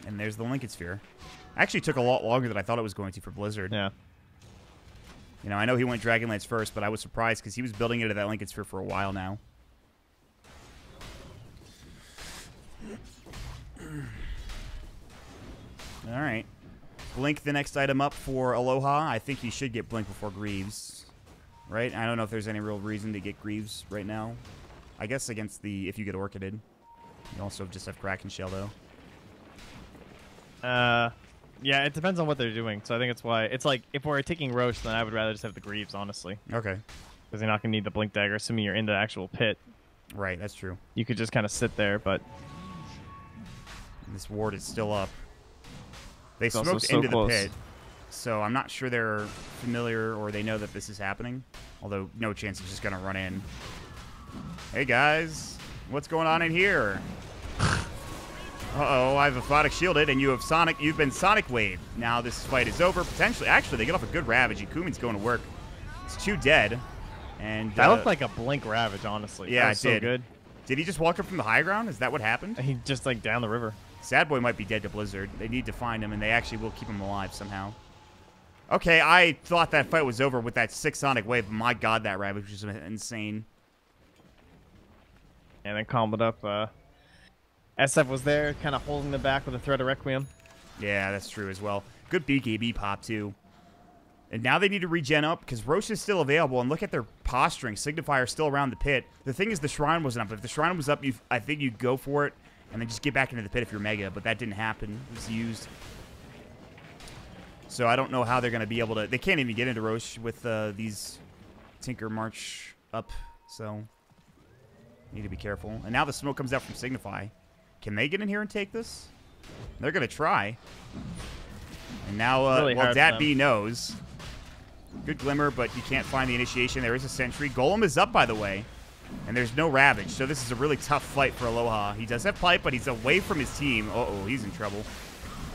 S1: And there's the Linked Sphere. Actually took a lot longer than I thought it was going to for Blizzard.
S2: Yeah.
S1: You know, I know he went Dragonlance first, but I was surprised because he was building into that Linked Sphere for a while now. All right. Blink the next item up for Aloha. I think he should get Blink before Greaves. Right? I don't know if there's any real reason to get Greaves right now. I guess against if you get Orchided. You also just have Kraken Shell, though.
S2: Yeah, it depends on what they're doing. So I think it's why it's like if we're taking Roche, then I would rather just have the Greaves, honestly,
S1: Okay.
S2: because you're not gonna need the Blink Dagger, assuming you're in the actual pit.
S1: Right, that's true.
S2: You could just kind of sit there, but
S1: This ward is still up. They
S2: it's also
S1: smoked
S2: so
S1: into
S2: close.
S1: the pit, so I'm not sure they're familiar or they know that this is happening. Although, no chance he's just going to run in. Hey, guys. What's going on in here? Uh-oh, I have Aphotic shielded, and you've been Sonic Waved. Now this fight is over, potentially. Actually, they get off a good Ravage. Kumin's going to work. It's 2 dead. And
S2: That looked like a Blink Ravage, honestly.
S1: Yeah,
S2: that was
S1: it
S2: so
S1: did.
S2: good.
S1: Did he just walk up from the high ground? Is that what happened?
S2: He just like down the river.
S1: Sad Boy might be dead to Blizzard. They need to find him, and they actually will keep him alive somehow. Okay, I thought that fight was over with that 6 Sonic Wave, but my god, that Ravage was insane.
S2: And then comboed up. SF was there, kind of holding the back with a threat of Requiem.
S1: Yeah, that's true as well. Good BKB pop, too. And now they need to regen up, because Roche is still available, and look at their posturing. Signify are still around the pit. The thing is, the Shrine wasn't up. If the Shrine was up, I think you'd go for it, and then just get back into the pit if you're Mega, but that didn't happen. It was used. So I don't know how they're going to be able to... They can't even get into Roche with these Tinker March up, so... Need to be careful. And now the smoke comes out from Signify. Can they get in here and take this? They're going to try. And now,
S2: Really
S1: well,
S2: hard
S1: Dat
S2: for
S1: B knows. Good Glimmer, but you can't find the initiation. There is a Sentry. Golem is up, by the way. And there's no Ravage, so this is a really tough fight for Aloha. He does have Pipe, but he's away from his team. Uh-oh, he's in trouble.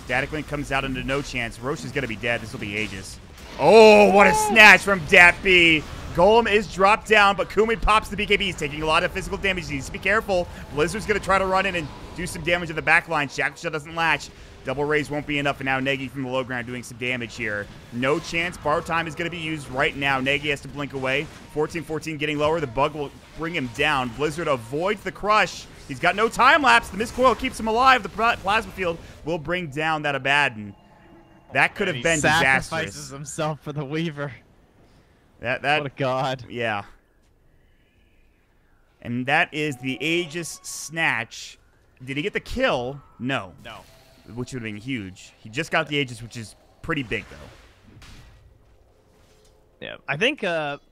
S1: Static Link comes out into no chance. Roche is going to be dead. This will be Aegis. Oh, what a snatch from Dat B. Golem is dropped down, but Kumin pops the BKB. He's taking a lot of physical damage. He needs to be careful. Blizzard's going to try to run in and do some damage in the back line. Shackle Shot doesn't latch. Double raise won't be enough, and now Negi from the low ground doing some damage here. No chance. Bar time is going to be used right now. Negi has to blink away. 14-14 getting lower. The bug will bring him down. Blizzard avoids the crush. He's got no time lapse. The Miscoil keeps him alive. The plasma field will bring down that Abaddon. That could have been disastrous.
S2: Sacrifices himself for the Weaver.
S1: That
S2: What a god.
S1: Yeah. And that is the Aegis Snatch. Did he get the kill? No.
S2: No.
S1: Which would have been huge. He just got the Aegis, which is pretty big, though.
S2: Yeah, I think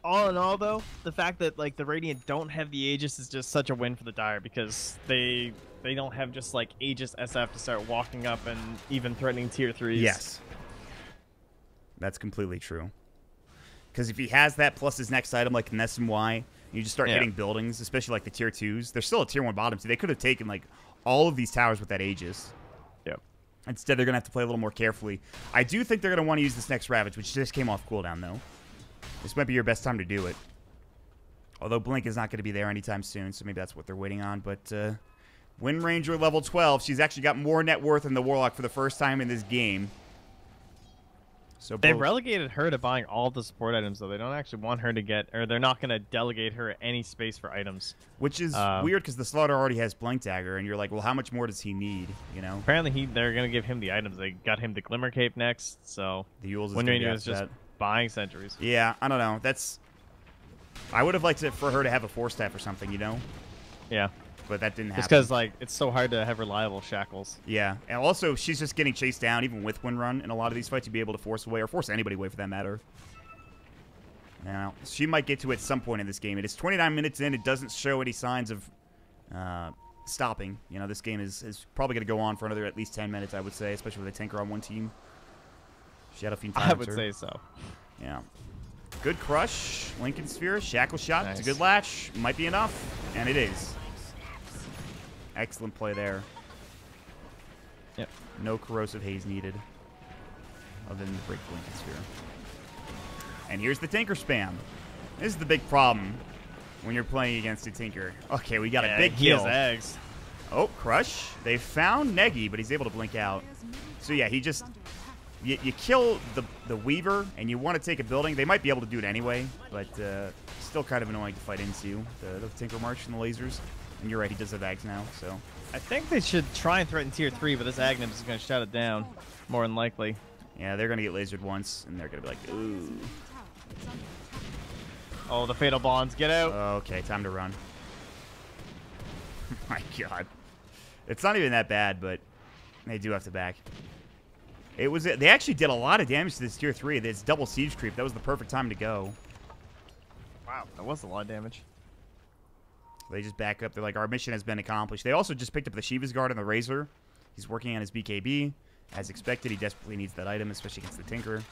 S2: all in all, though, the fact that like the Radiant don't have the Aegis is just such a win for the Dire, because they don't have just like Aegis SF to start walking up and even threatening tier 3s.
S1: Yes. That's completely true. Because if he has that plus his next item, like an SMY, you just start hitting buildings, especially like the tier 2s. They're still a tier 1 bottom, so they could have taken like all of these towers with that Aegis.
S2: Yep.
S1: Instead, they're going to have to play a little more carefully. I do think they're going to want to use this next Ravage, which just came off cooldown, though. This might be your best time to do it. Although Blink is not going to be there anytime soon, so maybe that's what they're waiting on. But Wind Ranger level 12. She's actually got more net worth than the Warlock for the first time in this game. So
S2: They've relegated her to buying all the support items, though. They don't actually want her to get, or they're not going to delegate her any space for items.
S1: Which is weird, because the Slaughter already has Blink Dagger, and you're like, well, how much more does he need, you know?
S2: Apparently, they're going to give him the items. They got him the Glimmer Cape next, so
S1: The Yules is
S2: Wind
S1: gonna be
S2: Ranger is
S1: after
S2: just
S1: that.
S2: buying sentries.
S1: Yeah, I don't know. I would have liked it for her to have a 4-staff or something, you know?
S2: Yeah.
S1: But that didn't happen.
S2: Just because, like, it's so hard to have reliable shackles.
S1: Yeah, and also she's just getting chased down, even with Wind Run in a lot of these fights, to be able to force away, or force anybody away for that matter. Now, she might get to it at some point in this game. It is 29 minutes in. It doesn't show any signs of stopping. You know, this game is probably going to go on for another at least 10 minutes, I would say, especially with a Tinker on one team. Shadow Fiend
S2: I would say so.
S1: Yeah. Good crush. Lincoln Sphere. Shackle Shot.
S2: Nice.
S1: It's a good latch. Might be enough. And it is. Excellent play there.
S2: Yep.
S1: No corrosive haze needed. Other than the break Lincoln Sphere. And here's the Tinker spam. This is the big problem when you're playing against a Tinker. Okay, we got a big
S2: he
S1: kill.
S2: has eggs.
S1: Oh, crush. They found Negi, but he's able to blink out. So yeah, he just... You kill the Weaver, and you want to take a building. They might be able to do it anyway, but still kind of annoying to fight into. The Tinker March and the lasers. And you're right, he does have Ags now, so...
S2: I think they should try and threaten tier 3, but this Aghanim is going to shut it down, more than likely.
S1: Yeah, they're going to get lasered once, and they're going to be like, ooh.
S2: Oh, the Fatal Bonds, get out.
S1: Okay, time to run. My god. It's not even that bad, but they do have to back. It was. They actually did a lot of damage to this tier 3. This double siege creep. That was the perfect time to go.
S2: Wow, that was a lot of damage.
S1: They just back up. They're like, our mission has been accomplished. They also just picked up the Shiva's Guard and the Razor. He's working on his BKB. As expected, he desperately needs that item, especially against the Tinker.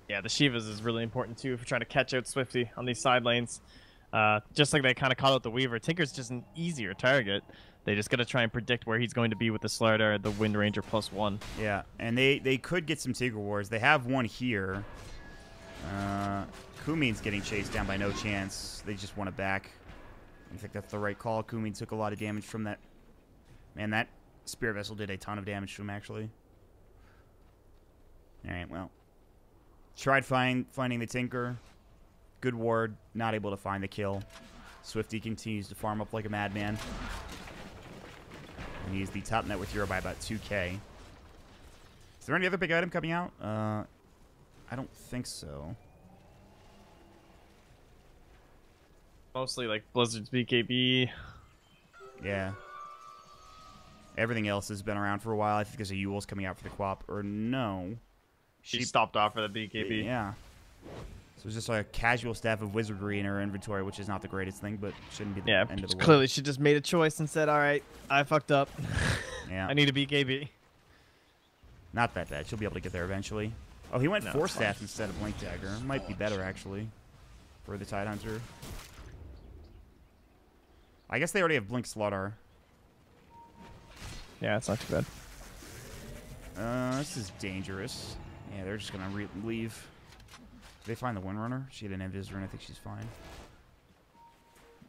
S2: Yeah, the Shivas is really important too for trying to catch out Swifty on these side lanes. Just like they kind of called out the Weaver. Tinker's just an easier target. They just got to try and predict where he's going to be with the Slardar, the Wind Ranger +1.
S1: Yeah, and they could get some Tinker Wars. They have one here. Kumin's getting chased down by no chance. They just want it back. I think that's the right call. Kumin took a lot of damage from that. Man, that Spear Vessel did a ton of damage to him, actually. Alright, well. Tried finding the Tinker. Good ward. Not able to find the kill. Swifty continues to farm up like a madman. And he's the top net with hero by about 2k. Is there any other big item coming out? I don't think so.
S2: Mostly like Blizzard's BKB.
S1: Yeah. Everything else has been around for a while. I think there's a Yule's coming out for the Quap. Or no.
S2: She stopped off for the BKB.
S1: Yeah. So it's just like a casual staff of wizardry in her inventory, which is not the greatest thing, but shouldn't be the end of the world.
S2: Clearly she just made a choice and said, all right, I fucked up.
S1: Yeah.
S2: I need a BKB.
S1: Not that bad. She'll be able to get there eventually. Oh, he went 4 staff instead of Blink Dagger. Might be better, actually, for the Tidehunter. I guess they already have Blink Slaughter.
S2: Yeah, it's not too bad.
S1: This is dangerous. Yeah, they're just going to leave. Did they find the Windrunner? She had an Invis rune. I think she's fine.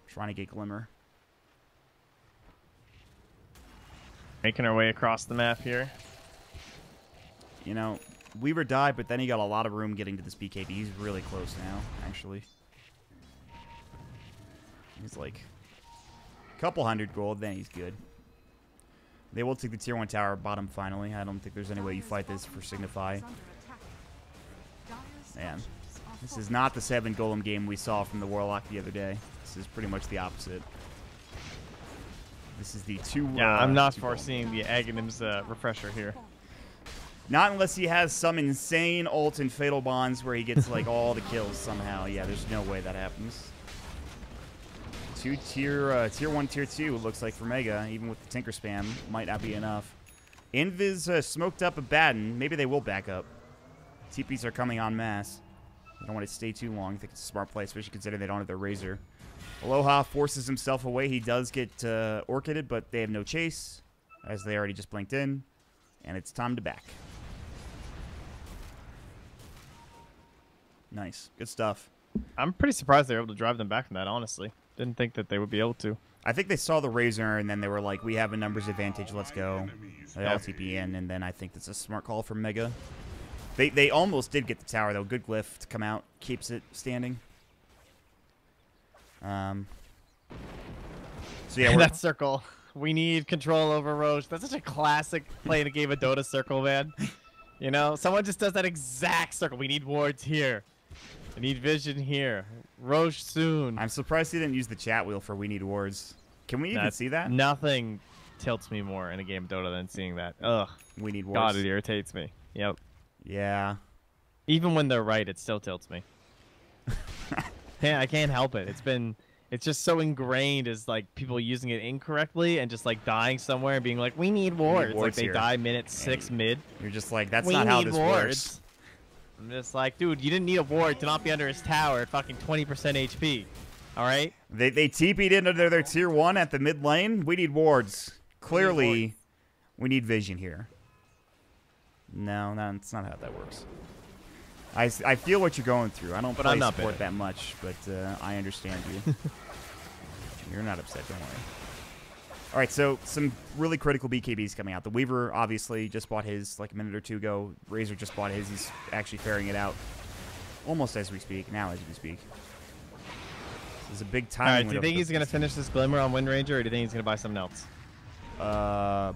S1: Trying to get Glimmer.
S2: Making our way across the map here.
S1: You know, Weaver died, but then he got a lot of room getting to this BKB. He's really close now, actually. He's like a couple hundred gold, then he's good. They will take the tier 1 tower bottom finally. I don't think there's any way you fight this for Signify. Man, this is not the 7 golem game we saw from the Warlock the other day. This is pretty much the opposite. This is the 2.
S2: Yeah, I'm not foreseeing the Aghanim's refresher here.
S1: Not unless he has some insane ult in Fatal Bonds where he gets like all the kills somehow. Yeah, there's no way that happens. Tier 1, tier 2 looks like for Mega, even with the Tinker spam, might not be enough. Invis smoked up a Batten. Maybe they will back up. TPs are coming en masse. I don't want to stay too long. I think it's a smart play, especially considering they don't have their Razor. Aloha forces himself away. He does get Orchided, but they have no chase, as they already just blinked in. And it's time to back. Nice. Good stuff.
S2: I'm pretty surprised they were able to drive them back from that, honestly. Didn't think that they would be able to.
S1: I think they saw the Razor, and then they were like, we have a numbers advantage, let's go. They all TP in, and then I think that's a smart call from Mega. They almost did get the tower, though. Good glyph to come out. Keeps it standing. So, yeah,
S2: that circle. We need control over Roche. That's such a classic play in a game of Dota circle, man. You know, someone just does that exact circle. We need wards here. I need vision here. Roche soon.
S1: I'm surprised he didn't use the chat wheel for we need wards. Can we even see that?
S2: Nothing tilts me more in a game of Dota than seeing that. Ugh.
S1: We need wards.
S2: God, it irritates me. Yep.
S1: Yeah.
S2: Even when they're right, it still tilts me. Yeah, I can't help it. It's just so ingrained as like people using it incorrectly and just like dying somewhere and being like, we need wards. Like they die minute 6 mid.
S1: You're just like, that's not how this works.
S2: I'm just like, dude, you didn't need a ward to not be under his tower at fucking 20% HP. All right?
S1: They TP'd into their tier 1 at the mid lane. We need wards. Clearly, we need vision here. No, that's not how that works. I feel what you're going through. I don't play support that much, but I understand you. You're not upset, don't worry. All right, so some really critical BKBs coming out. The Weaver obviously just bought his like a minute or two ago. Razor just bought his. He's actually ferrying it out almost as we speak. Now as we speak. This is a big time.
S2: All right, do you think he's going to finish this Glimmer on Wind Ranger, or do you think he's going to buy something else?
S1: I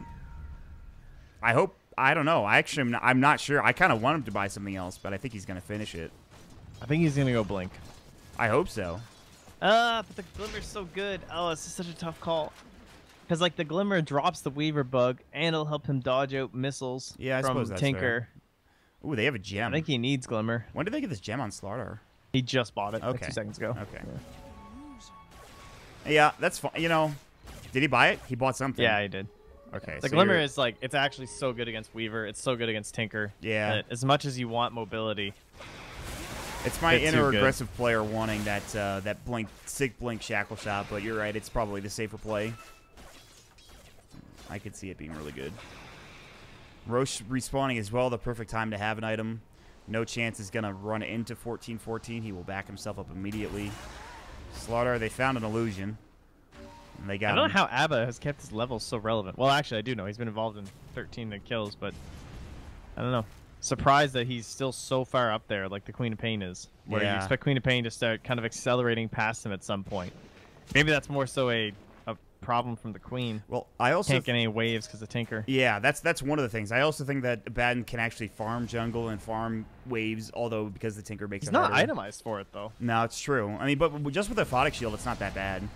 S1: hope. I don't know. I'm not sure. I kind of want him to buy something else, but I think he's going to finish it.
S2: I think he's going to go Blink.
S1: I hope so.
S2: But the Glimmer's so good. Oh, it's just such a tough call. Because like the Glimmer drops the Weaver bug, and it'll help him dodge out missiles
S1: Yeah, I
S2: from
S1: suppose that's
S2: Tinker.
S1: Ooh, they have a gem.
S2: I think he needs Glimmer.
S1: When did they get this gem on Slaughter?
S2: He just bought it like
S1: Okay.
S2: 2 seconds ago.
S1: Okay. Yeah, that's fine. You know, did he buy it? He bought something.
S2: Yeah, he did.
S1: Okay.
S2: The
S1: so
S2: Glimmer
S1: you're-
S2: is like, it's actually so good against Weaver. It's so good against Tinker.
S1: Yeah.
S2: That as much as you want mobility,
S1: It's my
S2: Bit
S1: inner
S2: too good.
S1: aggressive player wanting that that sick blink shackle shot, but you're right. It's probably the safer play. I could see it being really good. Roche respawning as well. The perfect time to have an item. No chance is gonna run into 14-14. He will back himself up immediately. Slaughter. They found an illusion. And they
S2: I
S1: got
S2: don't know
S1: him.
S2: how ABBA has kept his levels so relevant. Well, actually, I do know. He's been involved in 13 kills, but I don't know. Surprised that he's still so far up there, like the Queen of Pain is. Where you
S1: Yeah.
S2: expect Queen of Pain to start kind of accelerating past him at some point. Maybe that's more so a problem from the Queen.
S1: Well, I also
S2: Can't get any waves because of Tinker.
S1: Yeah, that's one of the things. I also think that Baden can actually farm jungle and farm waves, although because the Tinker makes
S2: He's
S1: it
S2: not
S1: harder.
S2: itemized for it, though.
S1: No, it's true. I mean, but just with a Photic Shield, it's not that bad.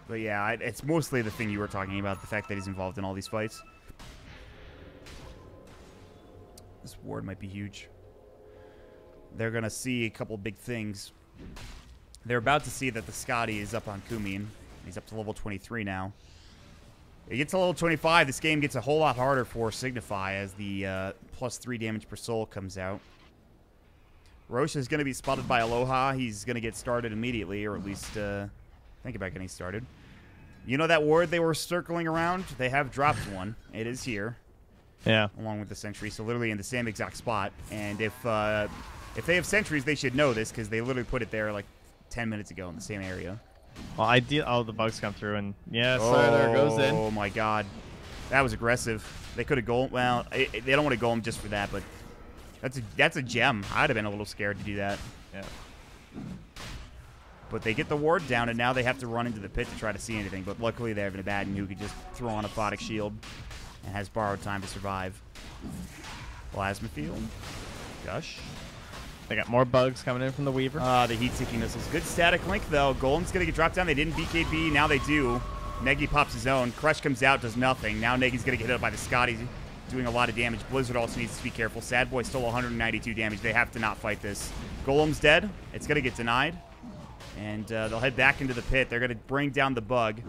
S1: But yeah, it's mostly the thing you were talking about, the fact that he's involved in all these fights. This ward might be huge. They're going to see a couple big things. They're about to see that the Scotty is up on Kumin. He's up to level 23 now. He gets to level 25. This game gets a whole lot harder for Signify as the +3 damage per soul comes out. Roche is going to be spotted by Aloha. He's going to get started immediately, or at least think about getting started. You know that ward they were circling around? They have dropped one. It is here,
S2: Yeah.
S1: along with the sentry, so literally in the same exact spot. And if they have sentries, they should know this because they literally put it there like 10 minutes ago in the same area.
S2: Well, oh, the bugs come through, and yeah, sorry, there it goes in.
S1: Oh my god. That was aggressive. They could have golem. Well, they don't want to golem just for that, but that's a gem. I'd have been a little scared to do that.
S2: Yeah.
S1: But they get the ward down, and now they have to run into the pit to try to see anything. But luckily, they have an Abaddon who can just throw on a Photic Shield and has borrowed time to survive. Plasma Field. Gush.
S2: They got more bugs coming in from the Weaver.
S1: The heat-seeking missiles. Good static link, though. Golem's going to get dropped down. They didn't BKB. Now they do. Negi pops his own. Crush comes out, does nothing. Now Negi's going to get hit up by the Scotty, doing a lot of damage. Blizzard also needs to be careful. Sad Boy still 192 damage. They have to not fight this. Golem's dead. It's going to get denied. And they'll head back into the pit. They're going to bring down the bug.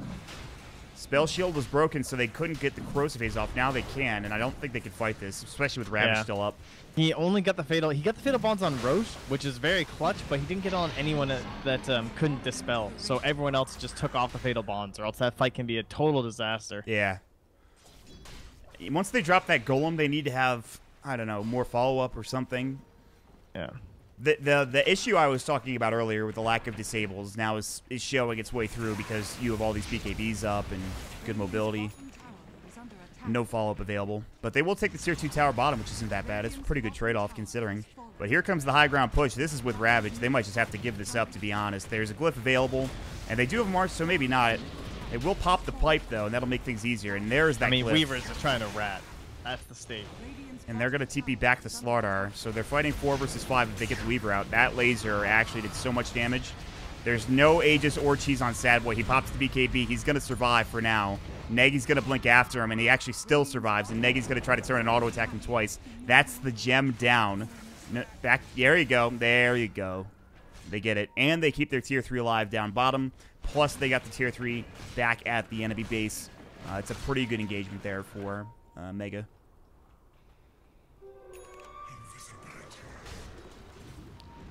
S1: Spell Shield was broken, so they couldn't get the Corrosive Haze off. Now they can, and I don't think they could fight this, especially with Ravage
S2: Yeah.
S1: still up.
S2: He only got the fatal. He got the fatal bonds on Roche, which is very clutch, but he didn't get on anyone that couldn't dispel. So everyone else just took off the fatal bonds, or else that fight can be a total disaster.
S1: Yeah. Once they drop that Golem, they need to have, I don't know, more follow-up or something.
S2: Yeah.
S1: The issue I was talking about earlier with the lack of disables now is showing its way through because you have all these BKBs up and good mobility. No follow-up available. But they will take the tier 2 tower bottom, which isn't that bad. It's a pretty good trade-off considering. But here comes the high ground push. This is with Ravage. They might just have to give this up, to be honest. There's a glyph available, and they do have March, so maybe not. They will pop the pipe, though, and that'll make things easier. And there's that
S2: I mean,
S1: glyph.
S2: Weaver's just trying to rat. That's the state.
S1: And they're going to TP back to Slaughter. So they're fighting 4 versus 5 if they get the Weaver out. That laser actually did so much damage. There's no Aegis or Cheese on Sad Boy. He pops the BKB. He's going to survive for now. Negi's going to blink after him, and he actually still survives. And Negi's going to try to turn and auto-attack him twice. That's the gem down. Back. There you go. There you go. They get it. And they keep their tier 3 alive down bottom. Plus, they got the tier 3 back at the enemy base. It's a pretty good engagement there for Mega.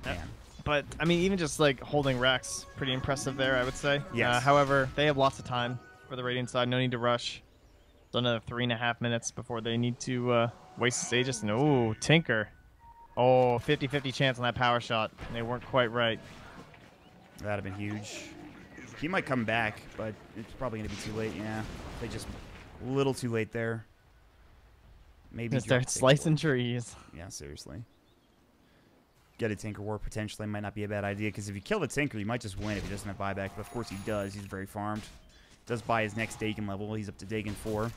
S1: Man.
S2: But, I mean, even just, like, holding Rex, pretty impressive there, I would say.
S1: Yes.
S2: However, they have lots of time for the Radiant side. No need to rush. So another 3.5 minutes before they need to waste this Aegis. And, oh, Tinker. Oh, 50-50 chance on that power shot. They weren't quite right.
S1: That'd have been huge. He might come back, but it's probably going to be too late, yeah. They just a little too late there. Maybe
S2: Gonna start slicing trees.
S1: Yeah, seriously. Get a Tinker War potentially might not be a bad idea, because if you kill the Tinker, you might just win if he doesn't have buyback. But of course he does. He's very farmed. Does buy his next Dagon level. He's up to Dagon 4.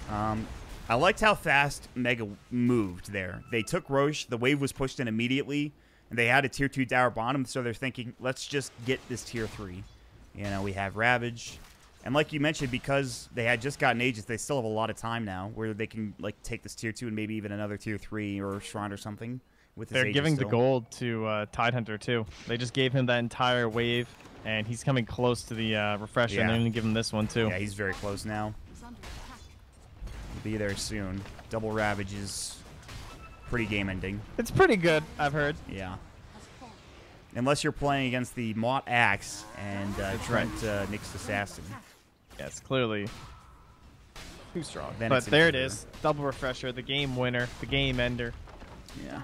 S1: I liked how fast Mega moved there. They took Roche. The wave was pushed in immediately. And they had a tier 2 tower bottom, so they're thinking, let's just get this tier 3. You know, we have Ravage. And like you mentioned, because they had just gotten Aegis, they still have a lot of time now where they can like take this tier 2 and maybe even another tier 3 or Shrine or something with this
S2: They're
S1: Aegis
S2: giving
S1: still.
S2: the gold to Tidehunter too. They just gave him that entire wave, and he's coming close to the refresher, and they're going to give him this one too.
S1: Yeah, he's very close now. He'll be there soon. Double Ravage is pretty game-ending.
S2: It's pretty good, I've heard.
S1: Yeah. Unless you're playing against the Mott Axe and Trent Nyx Assassin.
S2: Yeah, it's clearly too strong.
S1: Then
S2: But
S1: it's
S2: there it
S1: inferior.
S2: is. Double refresher, the game winner, the game ender.
S1: Yeah.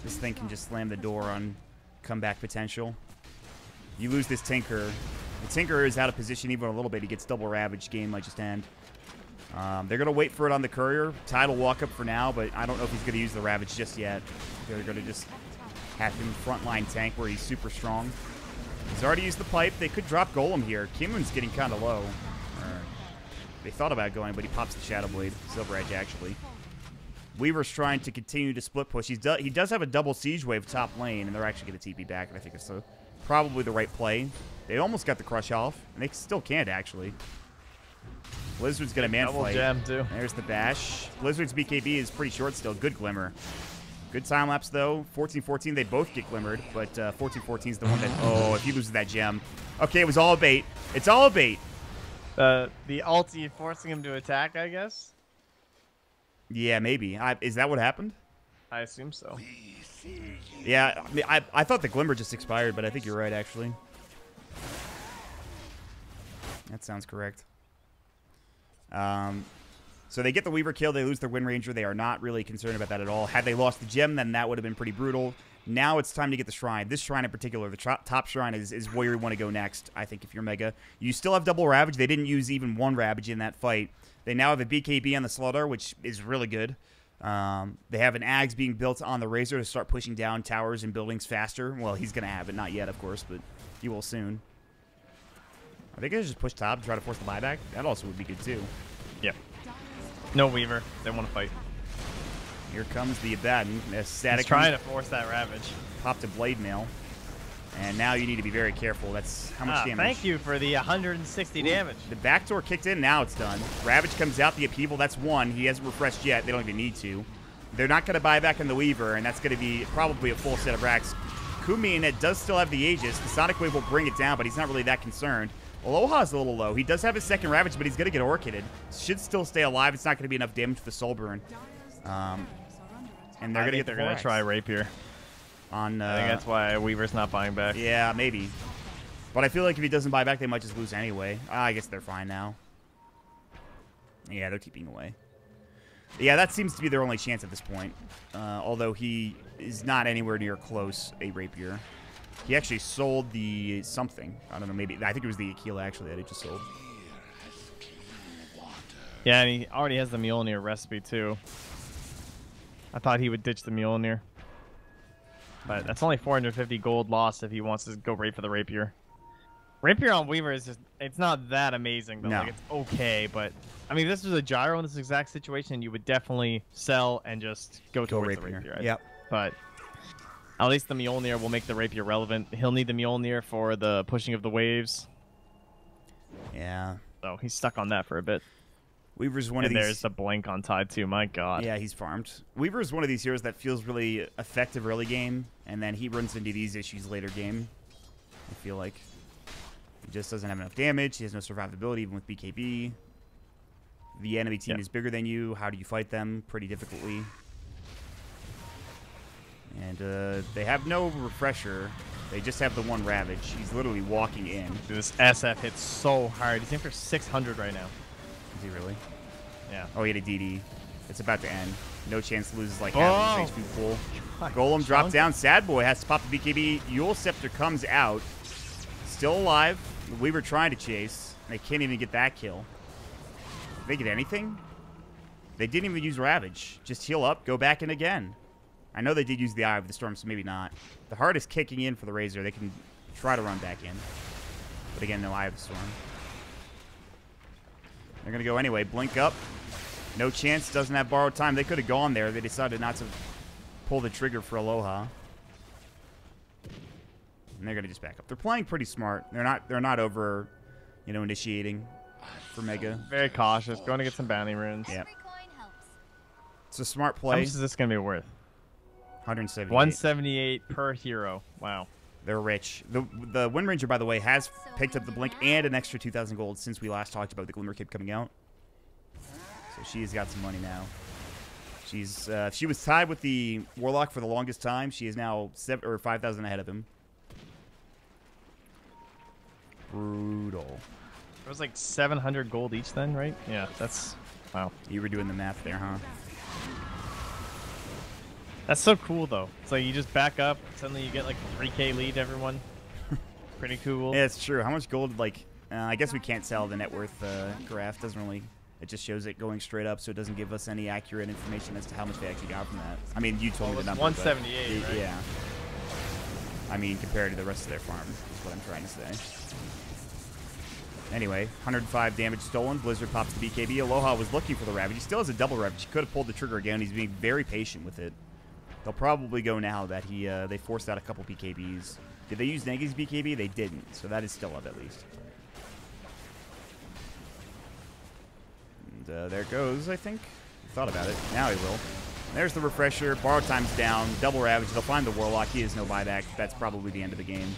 S1: This thing can just slam the door on comeback potential. You lose this Tinker. The Tinker is out of position even a little bit. He gets double Ravage. Game might just end. They're going to wait for it on the Courier. Tide will walk up for now, but I don't know if he's going to use the Ravage just yet. They're going to just have him frontline tank where he's super strong. He's already used the pipe. They could drop Golem here. Kimun's getting kind of low. They thought about going, but he pops the Shadow Blade. Silver Edge, actually. Weaver's trying to continue to split push. He does have a double Siege Wave top lane, and they're actually going to TP back, and I think it's probably the right play. They almost got the Crush off, and they still can't, actually. Blizzard's going to man
S2: Double
S1: fight.
S2: gem too.
S1: There's the bash. Blizzard's BKB is pretty short still. Good Glimmer. Good time lapse, though. 14-14, they both get Glimmered, but 14-14 is the one that... Oh, if he loses that gem. Okay, it was all a bait. It's all a bait.
S2: The ulti forcing him to attack, I guess?
S1: Yeah, maybe. Is that what happened?
S2: I assume so.
S1: Yeah, I mean, I thought the Glimmer just expired, but I think you're right, actually. That sounds correct. So they get the Weaver kill. They lose their Wind Ranger. They are not really concerned about that at all. Had they lost the gem, then that would have been pretty brutal. Now it's time to get the Shrine. This Shrine in particular, the top Shrine is where you want to go next, I think, if you're Mega. You still have double Ravage. They didn't use even one Ravage in that fight. They now have a BKB on the Slaughter, which is really good. They have an Ags being built on the Razor to start pushing down towers and buildings faster. Well, he's going to have it. Not yet, of course, but he will soon. Are they going to just push top and try to force the buyback? That also would be good, too.
S2: Yep. No Weaver. They want to fight.
S1: Here comes the Abaddon.
S2: He's trying to force that Ravage.
S1: Popped a Blade Mail. And now you need to be very careful. That's how much damage?
S2: Thank you for the 160 damage.
S1: The backdoor kicked in. Now it's done. Ravage comes out. The Upheaval. That's one. He hasn't refreshed yet. They don't even need to. They're not going to buy back in the Weaver, and that's going to be probably a full set of racks. Kumin does still have the Aegis. The Sonic Wave will bring it down, but he's not really that concerned. Aloha's a little low. He does have his second Ravage, but he's going to get Orchided. Should still stay alive. It's not going to be enough damage for the Soul Burn. And they're going to get
S2: they're going to try Rapier.
S1: I think
S2: that's why Weaver's not buying back.
S1: Yeah, maybe. But I feel like if he doesn't buy back, they might just lose anyway. I guess they're fine now. Yeah, they're keeping away. Yeah, that seems to be their only chance at this point. Although he is not anywhere near close a Rapier. He actually sold the something. I don't know, maybe. I think it was the Aquila, actually, that he just sold.
S2: Yeah, and he already has the Mjolnir recipe, too. I thought he would ditch the Mjolnir. But that's only 450 gold lost if he wants to go right for the Rapier. Rapier on Weaver is just, it's not that amazing, though.
S1: No.
S2: Like, it's okay, but... I mean, if this was a Gyro in this exact situation, you would definitely sell and just go towards the Rapier.
S1: Yep.
S2: But at least the Mjolnir will make the Rapier relevant. He'll need the Mjolnir for the pushing of the waves.
S1: Yeah.
S2: So he's stuck on that for a bit.
S1: Weaver's one of
S2: And
S1: these...
S2: there's the blink on Tide, too. My God.
S1: Yeah, he's farmed. Weaver's one of these heroes that feels really effective early game, and then he runs into these issues later game. I feel like he just doesn't have enough damage. He has no survivability, even with BKB. The enemy team is bigger than you. How do you fight them? Pretty difficultly. And they have no refresher. They just have the one Ravage. He's literally walking in.
S2: Dude, this SF hits so hard. He's in for 600 right now.
S1: Is he really?
S2: Yeah.
S1: Oh, he had a DD. It's about to end. No chance to lose like half his HP full. Golem dropped down. Sad Boy has to pop the BKB. Yule Scepter comes out. Still alive. We were trying to chase. They can't even get that kill. Did they get anything? They didn't even use Ravage. Just heal up, go back in again. I know they did use the Eye of the Storm, so maybe not. The heart is kicking in for the Razor. They can try to run back in. But again, no Eye of the Storm. They're going to go anyway. Blink up. No chance. Doesn't have borrowed time. They could have gone there. They decided not to pull the trigger for Aloha. And they're gonna just back up. They're playing pretty smart. They're not over, you know, initiating for Mega.
S2: Very cautious. Going to get some bounty runes.
S1: Yeah. It's a smart
S2: How
S1: play.
S2: much is this going to be worth?
S1: 178.
S2: 178 per hero. Wow.
S1: They're rich. The Wind Ranger, by the way, has picked up the Blink and an extra 2,000 gold since we last talked about the Glimmer Cape coming out. So she's got some money now. She was tied with the Warlock for the longest time. She is now 5,000 ahead of him. Brutal.
S2: It was like 700 gold each then, right? Yeah, that's... Wow.
S1: You were doing the math there, huh?
S2: That's so cool, though. It's like you just back up, suddenly you get like a 3k lead, everyone. Pretty cool.
S1: Yeah, it's true. How much gold, like... I guess we can't sell the net worth graph. Doesn't really... It just shows it going straight up, so it doesn't give us any accurate information as to how much they actually got from that. I mean, you told me the number.
S2: 178, right?
S1: Yeah. I mean, compared to the rest of their farm, is what I'm trying to say. Anyway, 105 damage stolen. Blizzard pops the BKB. Aloha was looking for the Ravage. He still has a double Ravage. He could have pulled the trigger again. He's being very patient with it. They'll probably go now that they forced out a couple BKBs. Did they use Negi's BKB? They didn't, so that is still up at least. And there it goes, I think. Thought about it. Now he will. There's the refresher. Borrow time's down. Double Ravage. They'll find the Warlock. He has no buyback. That's probably the end of the game.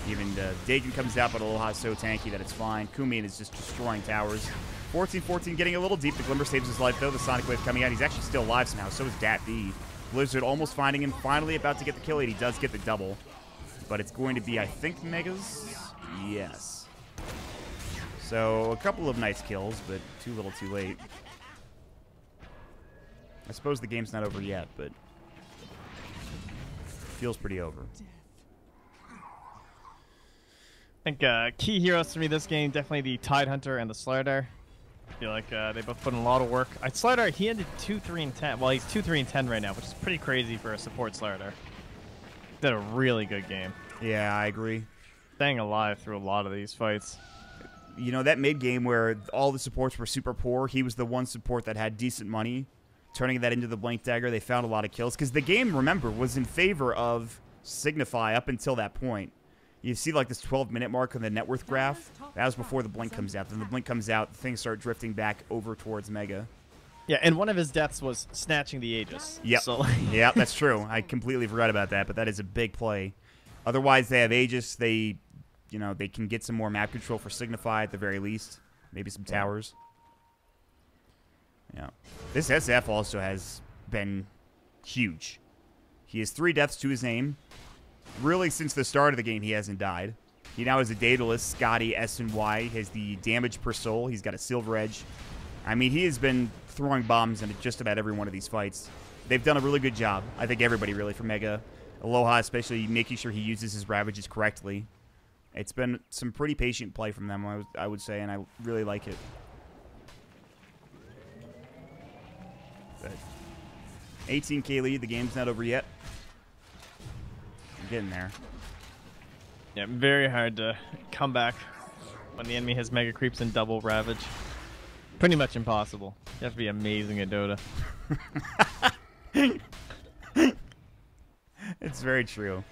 S1: Even Dagon comes out, but Aloha's so tanky that it's fine. Kumin is just destroying towers. 14-14, getting a little deep. The Glimmer saves his life, though. The Sonic Wave coming out. He's actually still alive somehow. So is Dat B. Blizzard almost finding him. Finally about to get the kill lead. He does get the double. But it's going to be, I think, Megas? Yes. So, a couple of nice kills, but too little too late. I suppose the game's not over yet, but feels pretty over.
S2: I think key heroes for me this game, definitely the Tidehunter and the Slardar. I feel like they both put in a lot of work. Slardar, he ended 2-3-10. Well, he's 2-3-10 right now, which is pretty crazy for a support Slardar. Did a really good game.
S1: Yeah, I agree.
S2: Staying alive through a lot of these fights.
S1: You know, that mid-game where all the supports were super poor, he was the one support that had decent money. Turning that into the Blink Dagger, they found a lot of kills. Because the game, remember, was in favor of Signify up until that point. You see, like, this 12-minute mark on the net worth graph. That was before the Blink comes out. Then the Blink comes out, things start drifting back over towards Mega.
S2: Yeah, and one of his deaths was snatching the Aegis.
S1: Yep.
S2: So,
S1: yeah, that's true. I completely forgot about that, but that is a big play. Otherwise, they have Aegis. They, you know, they can get some more map control for Signify at the very least. Maybe some towers. Yeah. This SF also has been huge. He has 3 deaths to his name. Really, since the start of the game, he hasn't died. He now has a Daedalus, Scotty, S, and Y. He has the damage per soul. He's got a Silver Edge. I mean, he has been throwing bombs into just about every one of these fights. They've done a really good job. I think everybody, really, for Mega. Aloha, especially, making sure he uses his Ravages correctly. It's been some pretty patient play from them, I would say, and I really like it. But 18k lead. The game's not over yet. I'm getting there.
S2: yeah, very hard to come back when the enemy has Mega Creeps and double Ravage. Pretty much impossible. You have to be amazing at Dota.
S1: It's very true.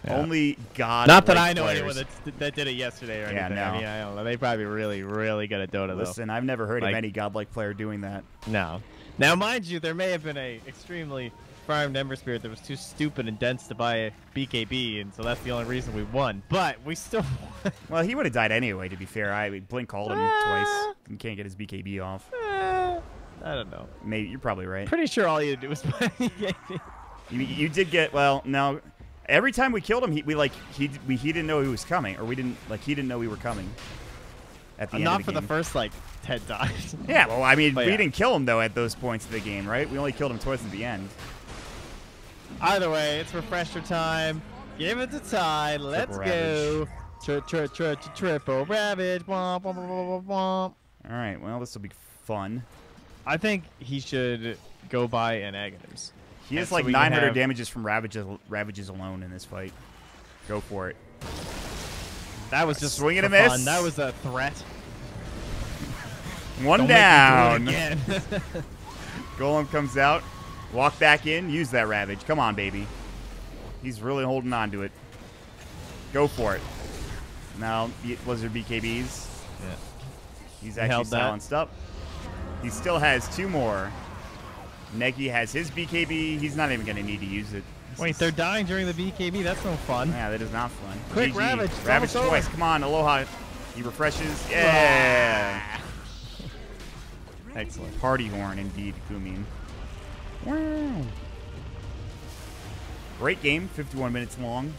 S2: Yeah.
S1: Only God.
S2: Not that I know
S1: players.
S2: anyone that did it yesterday or
S1: Yeah,
S2: anything.
S1: no.
S2: I mean, I don't know. They probably really, really good at Dota,
S1: Listen, I've never heard
S2: Like-
S1: of any godlike player doing that.
S2: though. No. Now, mind you, there may have been a extremely farmed Ember Spirit that was too stupid and dense to buy a BKB, and so that's the only reason we won. But we still won.
S1: Well, he would have died anyway, to be fair. Blink called him twice. He can't get his BKB off.
S2: I don't know.
S1: Maybe you're probably right.
S2: Pretty sure all you had to do was buy a BKB.
S1: You did get, well, no. Every time we killed him, he didn't know he was coming, or he didn't know we were coming. At the end
S2: Not
S1: of
S2: for
S1: the
S2: the
S1: game.
S2: first, like, 10 times.
S1: Yeah, well, I mean,
S2: But
S1: we
S2: yeah.
S1: didn't kill him though at those points of the game, right? We only killed him twice at the end.
S2: Either way, it's refresher time. Give it to Tide. Let's go. Triple Ravage. Womp, womp, womp, womp, womp.
S1: All right, well, this will be fun.
S2: I think he should go buy an Aghanim's.
S1: He has
S2: so
S1: like
S2: we can
S1: 900
S2: have-
S1: damages from Ravages alone in this fight. Go for it.
S2: That was just
S1: Swing and
S2: for
S1: a miss.
S2: fun. That was a threat.
S1: One
S2: Don't
S1: down.
S2: Make me do it again.
S1: Golem comes out. Walk back in. Use that Ravage. Come on, baby. He's really holding on to it. Go for it. Now, Blizzard BKBs.
S2: Yeah.
S1: He's
S2: He
S1: actually
S2: held that.
S1: silenced up. He still has 2 more. Negi has his BKB. He's not even going to need to use it.
S2: Wait, they're dying during the BKB? That's no fun.
S1: Yeah, that is not fun.
S2: Quick,
S1: GG.
S2: Ravage. It's
S1: Ravage
S2: almost
S1: twice.
S2: over.
S1: Come on, Aloha. He refreshes. Yeah.
S2: Excellent.
S1: Party horn, indeed, Kumin. Wow. Great game. 51 minutes long.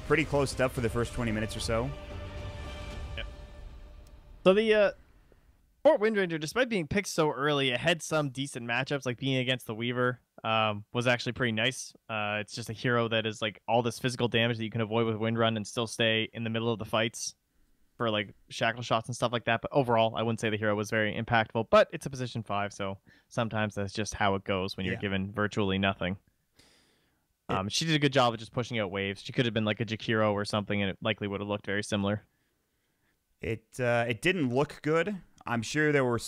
S1: Pretty close stuff for the first 20 minutes or so.
S2: So the Fort Windranger, despite being picked so early, it had some decent matchups, like being against the Weaver was actually pretty nice. It's just a hero that is like all this physical damage that you can avoid with Windrun and still stay in the middle of the fights for like shackle shots and stuff like that. But overall, I wouldn't say the hero was very impactful, but it's a position 5, so sometimes that's just how it goes when you're given virtually nothing. She did a good job of just pushing out waves. She could have been like a Jakiro or something, and it likely would have looked very similar.
S1: It didn't look good. I'm sure there were